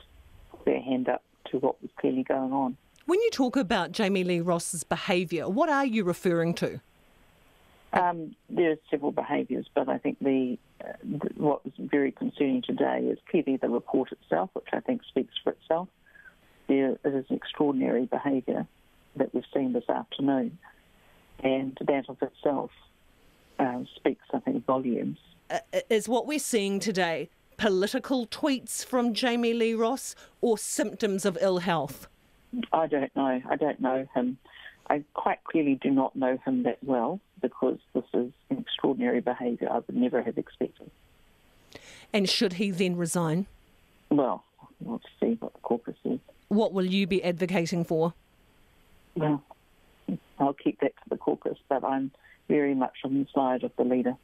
put their hand up to what was clearly going on. When you talk about Jamie Lee Ross's behaviour, what are you referring to? There are several behaviours, but I think what was very concerning today is clearly the report itself, which I think speaks for itself. There is extraordinary behaviour that we've seen this afternoon, and that of itself speaks, I think, volumes. Is what we're seeing today political tweets from Jamie Lee Ross or symptoms of ill health? I don't know. I don't know him. I quite clearly do not know him that well because this is an extraordinary behaviour I would never have expected. And should he then resign? Well, we'll see what the caucus is. What will you be advocating for? Well, I'll keep that to the caucus, but I'm very much on the side of the leader.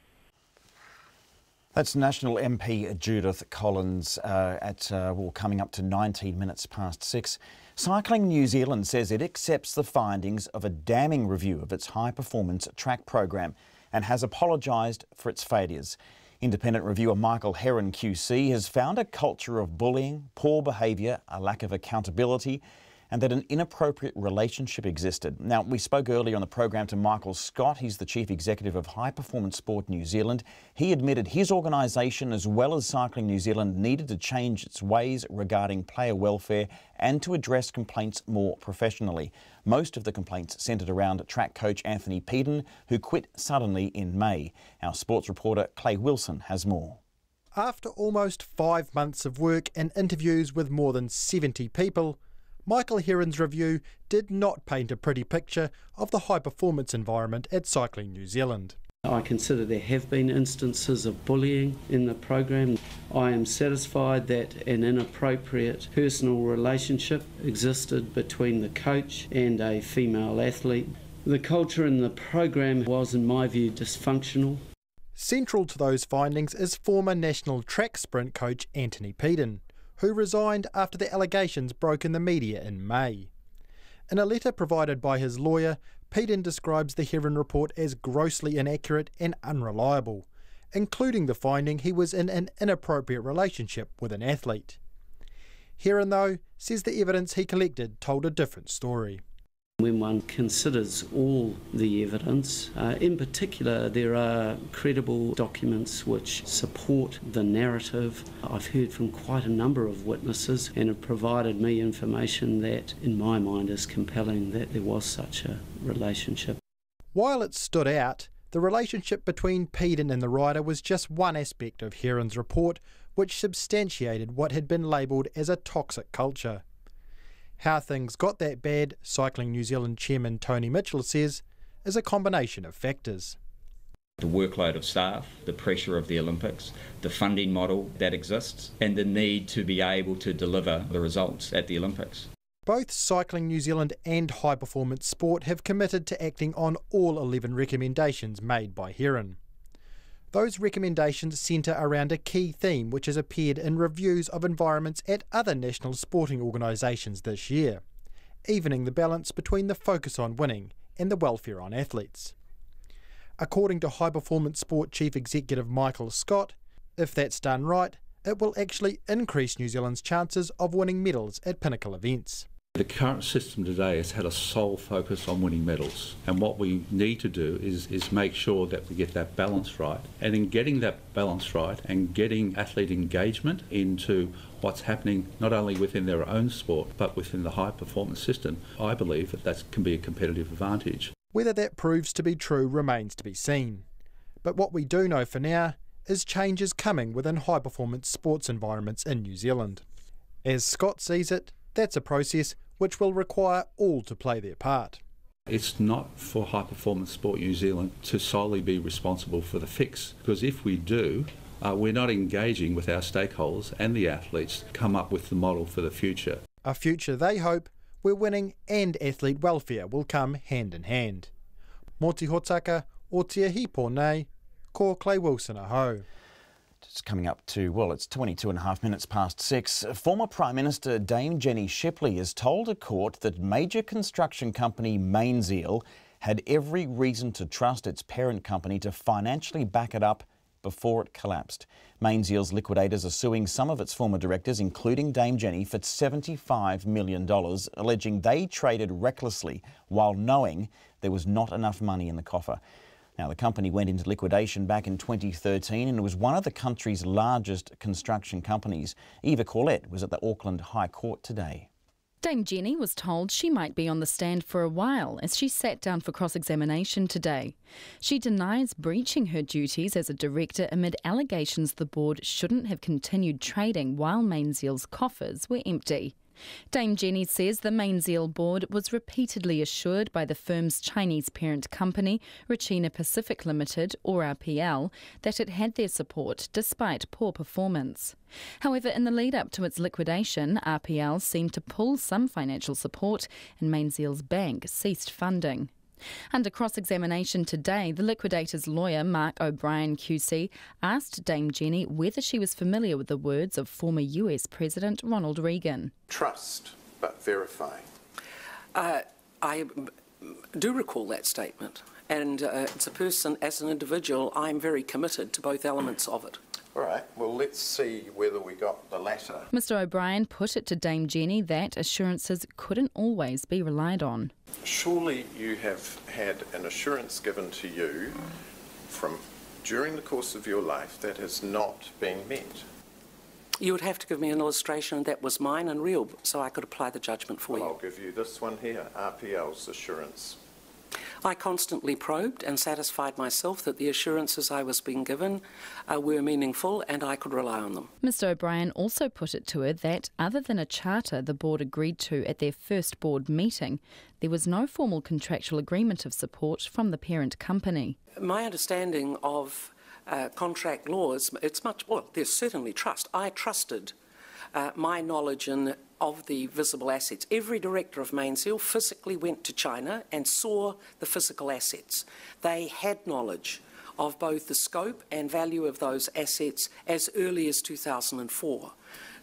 That's National MP Judith Collins coming up to 19 minutes past 6. Cycling New Zealand says it accepts the findings of a damning review of its high-performance track program and has apologised for its failures. Independent reviewer Michael Heron QC has found a culture of bullying, poor behaviour, a lack of accountability, and that an inappropriate relationship existed. Now, we spoke earlier on the program to Michael Scott. He's the Chief Executive of High Performance Sport New Zealand. He admitted his organisation, as well as Cycling New Zealand, needed to change its ways regarding player welfare and to address complaints more professionally. Most of the complaints centred around track coach Anthony Peden, who quit suddenly in May. Our sports reporter Clay Wilson has more. After almost 5 months of work and interviews with more than 70 people, Michael Heron's review did not paint a pretty picture of the high-performance environment at Cycling New Zealand. I consider there have been instances of bullying in the program. I am satisfied that an inappropriate personal relationship existed between the coach and a female athlete. The culture in the program was, in my view, dysfunctional. Central to those findings is former national track sprint coach Anthony Peden, who resigned after the allegations broke in the media in May. In a letter provided by his lawyer, Peden describes the Heron report as grossly inaccurate and unreliable, including the finding he was in an inappropriate relationship with an athlete. Heron, though, says the evidence he collected told a different story. When one considers all the evidence, in particular there are credible documents which support the narrative. I've heard from quite a number of witnesses and have provided me information that in my mind is compelling that there was such a relationship. While it stood out, the relationship between Peden and the rider was just one aspect of Heron's report which substantiated what had been labelled as a toxic culture. How things got that bad, Cycling New Zealand Chairman Tony Mitchell says, is a combination of factors. The workload of staff, the pressure of the Olympics, the funding model that exists, and the need to be able to deliver the results at the Olympics. Both Cycling New Zealand and High Performance Sport have committed to acting on all 11 recommendations made by Heron. Those recommendations centre around a key theme which has appeared in reviews of environments at other national sporting organisations this year, evening the balance between the focus on winning and the welfare on athletes. According to High Performance Sport Chief Executive Michael Scott, if that's done right, it will actually increase New Zealand's chances of winning medals at pinnacle events. The current system today has had a sole focus on winning medals, and what we need to do is make sure that we get that balance right. And in getting that balance right and getting athlete engagement into what's happening not only within their own sport but within the high performance system, I believe that can be a competitive advantage. Whether that proves to be true remains to be seen. But what we do know for now is change is coming within high performance sports environments in New Zealand. As Scott sees it, that's a process which will require all to play their part. It's not for High Performance Sport New Zealand to solely be responsible for the fix, because if we do, we're not engaging with our stakeholders and the athletes to come up with the model for the future. A future they hope where winning and athlete welfare will come hand in hand. Mō te hotaka o te hipo nei, ko Clay Wilson aho. It's coming up to, well, it's 22.5 minutes past 6. Former Prime Minister Dame Jenny Shipley has told a court that major construction company Mainzeal had every reason to trust its parent company to financially back it up before it collapsed. Mainzeal's liquidators are suing some of its former directors, including Dame Jenny, for $75 million, alleging they traded recklessly while knowing there was not enough money in the coffer. Now, the company went into liquidation back in 2013 and it was one of the country's largest construction companies. Eva Corlett was at the Auckland High Court today. Dame Jenny was told she might be on the stand for a while as she sat down for cross-examination today. She denies breaching her duties as a director amid allegations the board shouldn't have continued trading while Mainzeal's coffers were empty. Dame Jenny says the Mainzeal board was repeatedly assured by the firm's Chinese parent company, Rachina Pacific Limited, or RPL, that it had their support despite poor performance. However, in the lead-up to its liquidation, RPL seemed to pull some financial support and Mainzeal's bank ceased funding. Under cross-examination today, the liquidator's lawyer, Mark O'Brien QC, asked Dame Jenny whether she was familiar with the words of former US President Ronald Reagan. Trust, but verify. I do recall that statement. And as a person, as an individual, I'm very committed to both elements of it. All right, well, let's see whether we got the latter. Mr O'Brien put it to Dame Jenny that assurances couldn't always be relied on. Surely you have had an assurance given to you from during the course of your life that has not been met. You would have to give me an illustration that was mine and real so I could apply the judgment for you. I'll give you this one here, RPL's assurance. I constantly probed and satisfied myself that the assurances I was being given were meaningful and I could rely on them. Mr O'Brien also put it to her that other than a charter the board agreed to at their first board meeting, there was no formal contractual agreement of support from the parent company. My understanding of contract laws, there's certainly trust. I trusted my knowledge of the visible assets. Every director of Mainzeal physically went to China and saw the physical assets. They had knowledge of both the scope and value of those assets as early as 2004.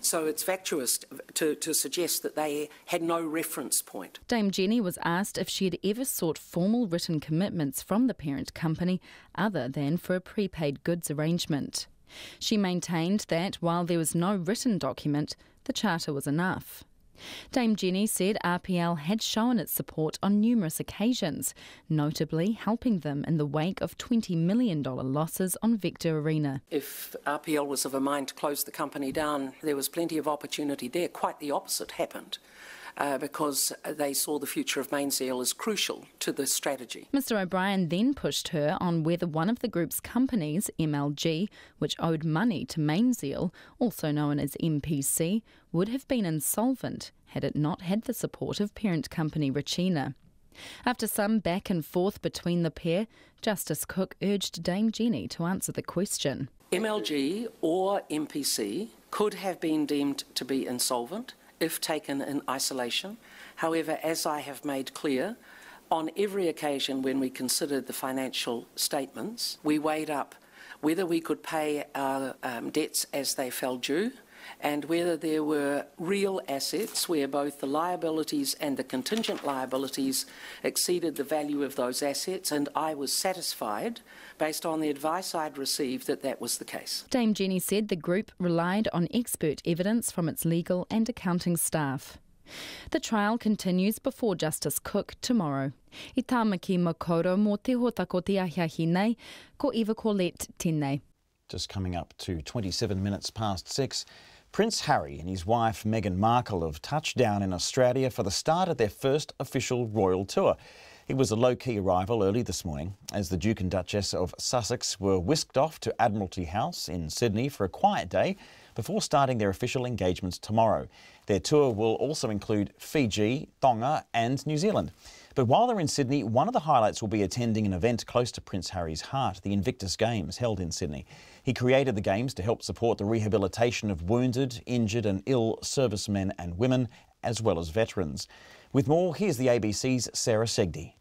So it's vacuous to suggest that they had no reference point. Dame Jenny was asked if she had ever sought formal written commitments from the parent company other than for a prepaid goods arrangement. She maintained that while there was no written document, the charter was enough. Dame Jenny said RPL had shown its support on numerous occasions, notably helping them in the wake of $20 million losses on Vector Arena. If RPL was of a mind to close the company down, there was plenty of opportunity there. Quite the opposite happened. Because they saw the future of Mainzeal as crucial to the strategy. Mr O'Brien then pushed her on whether one of the group's companies, MLG, which owed money to Mainzeal, also known as MPC, would have been insolvent had it not had the support of parent company Regina. After some back and forth between the pair, Justice Cook urged Dame Jenny to answer the question. MLG or MPC could have been deemed to be insolvent if taken in isolation. However, as I have made clear, on every occasion when we considered the financial statements, we weighed up whether we could pay our debts as they fell due and whether there were real assets where both the liabilities and the contingent liabilities exceeded the value of those assets, and I was satisfied, based on the advice I'd received, that that was the case. Dame Jenny said the group relied on expert evidence from its legal and accounting staff. The trial continues before Justice Cook tomorrow. I tāmaki makoro mō te hotako te ahiahi nei, ko Eva Corlett tēnei. Just coming up to 27 minutes past 6. Prince Harry and his wife Meghan Markle have touched down in Australia for the start of their first official royal tour. It was a low-key arrival early this morning as the Duke and Duchess of Sussex were whisked off to Admiralty House in Sydney for a quiet day before starting their official engagements tomorrow. Their tour will also include Fiji, Tonga and New Zealand. But while they're in Sydney, one of the highlights will be attending an event close to Prince Harry's heart, the Invictus Games held in Sydney. He created the Games to help support the rehabilitation of wounded, injured and ill servicemen and women, as well as veterans. With more, here's the ABC's Sarah Segdi.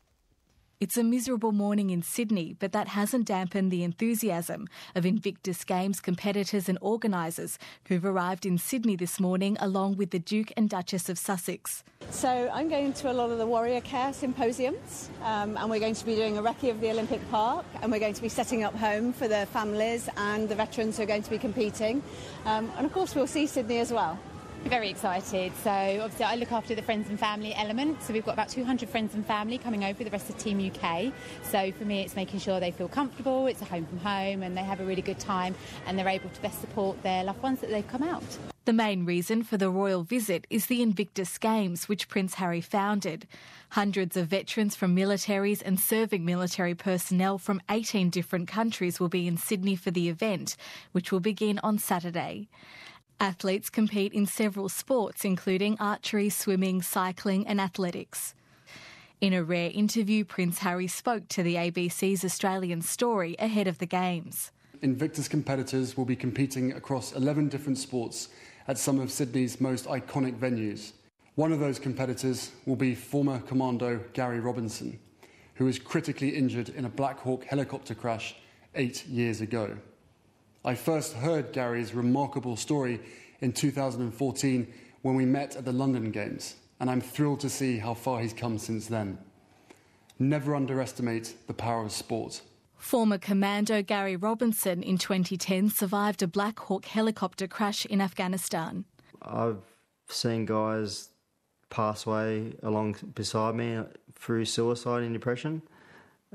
It's a miserable morning in Sydney, but that hasn't dampened the enthusiasm of Invictus Games competitors and organisers who've arrived in Sydney this morning along with the Duke and Duchess of Sussex. So I'm going to a lot of the Warrior Care symposiums and we're going to be doing a recce of the Olympic Park, and we're going to be setting up home for the families and the veterans who are going to be competing. And of course we'll see Sydney as well. Very excited. So obviously I look after the friends and family element. So we've got about 200 friends and family coming over, the rest of Team UK. So for me it's making sure they feel comfortable, it's a home from home and they have a really good time and they're able to best support their loved ones that they've come out. The main reason for the royal visit is the Invictus Games, which Prince Harry founded. Hundreds of veterans from militaries and serving military personnel from 18 different countries will be in Sydney for the event, which will begin on Saturday. Athletes compete in several sports, including archery, swimming, cycling and athletics. In a rare interview, Prince Harry spoke to the ABC's Australian Story ahead of the Games. Invictus competitors will be competing across 11 different sports at some of Sydney's most iconic venues. One of those competitors will be former commando Gary Robinson, who was critically injured in a Black Hawk helicopter crash 8 years ago. I first heard Gary's remarkable story in 2014 when we met at the London Games, and I'm thrilled to see how far he's come since then. Never underestimate the power of sport. Former Commando Gary Robinson in 2010 survived a Black Hawk helicopter crash in Afghanistan. I've seen guys pass away along beside me through suicide and depression.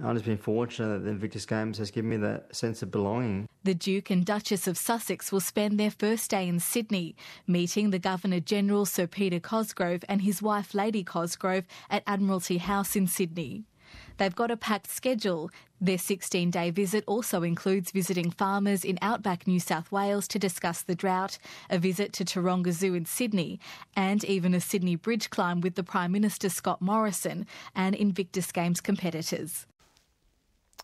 I've just been fortunate that the Invictus Games has given me that sense of belonging. The Duke and Duchess of Sussex will spend their first day in Sydney, meeting the Governor-General Sir Peter Cosgrove and his wife Lady Cosgrove at Admiralty House in Sydney. They've got a packed schedule. Their 16-day visit also includes visiting farmers in outback New South Wales to discuss the drought, a visit to Taronga Zoo in Sydney, and even a Sydney bridge climb with the Prime Minister Scott Morrison and Invictus Games competitors.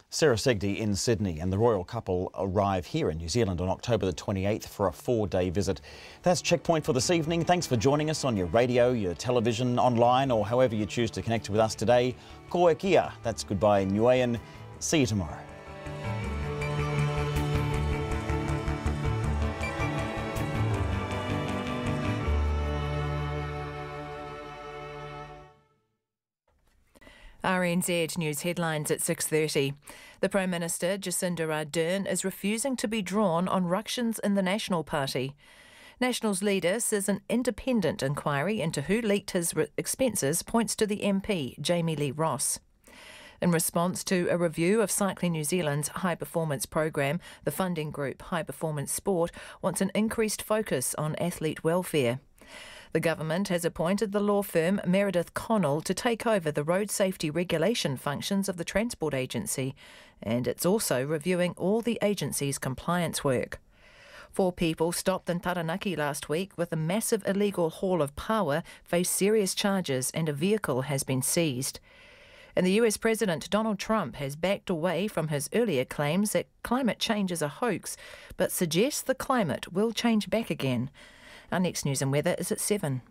Sarah Segdy in Sydney and the royal couple arrive here in New Zealand on October the 28th for a 4-day visit. That's Checkpoint for this evening. Thanks for joining us on your radio, your television, online or however you choose to connect with us today. Ko e kia. That's goodbye in Niuean. See you tomorrow. RNZ News headlines at 6:30. The Prime Minister, Jacinda Ardern, is refusing to be drawn on ructions in the National Party. National's leader says an independent inquiry into who leaked his expenses points to the MP, Jamie Lee Ross. In response to a review of Cycling New Zealand's high-performance programme, the funding group High Performance Sport wants an increased focus on athlete welfare. The government has appointed the law firm Meredith Connell to take over the road safety regulation functions of the Transport Agency, and it's also reviewing all the agency's compliance work. 4 people stopped in Taranaki last week with a massive illegal haul of power face serious charges and a vehicle has been seized. And the US President Donald Trump has backed away from his earlier claims that climate change is a hoax, but suggests the climate will change back again. Our next news and weather is at 7.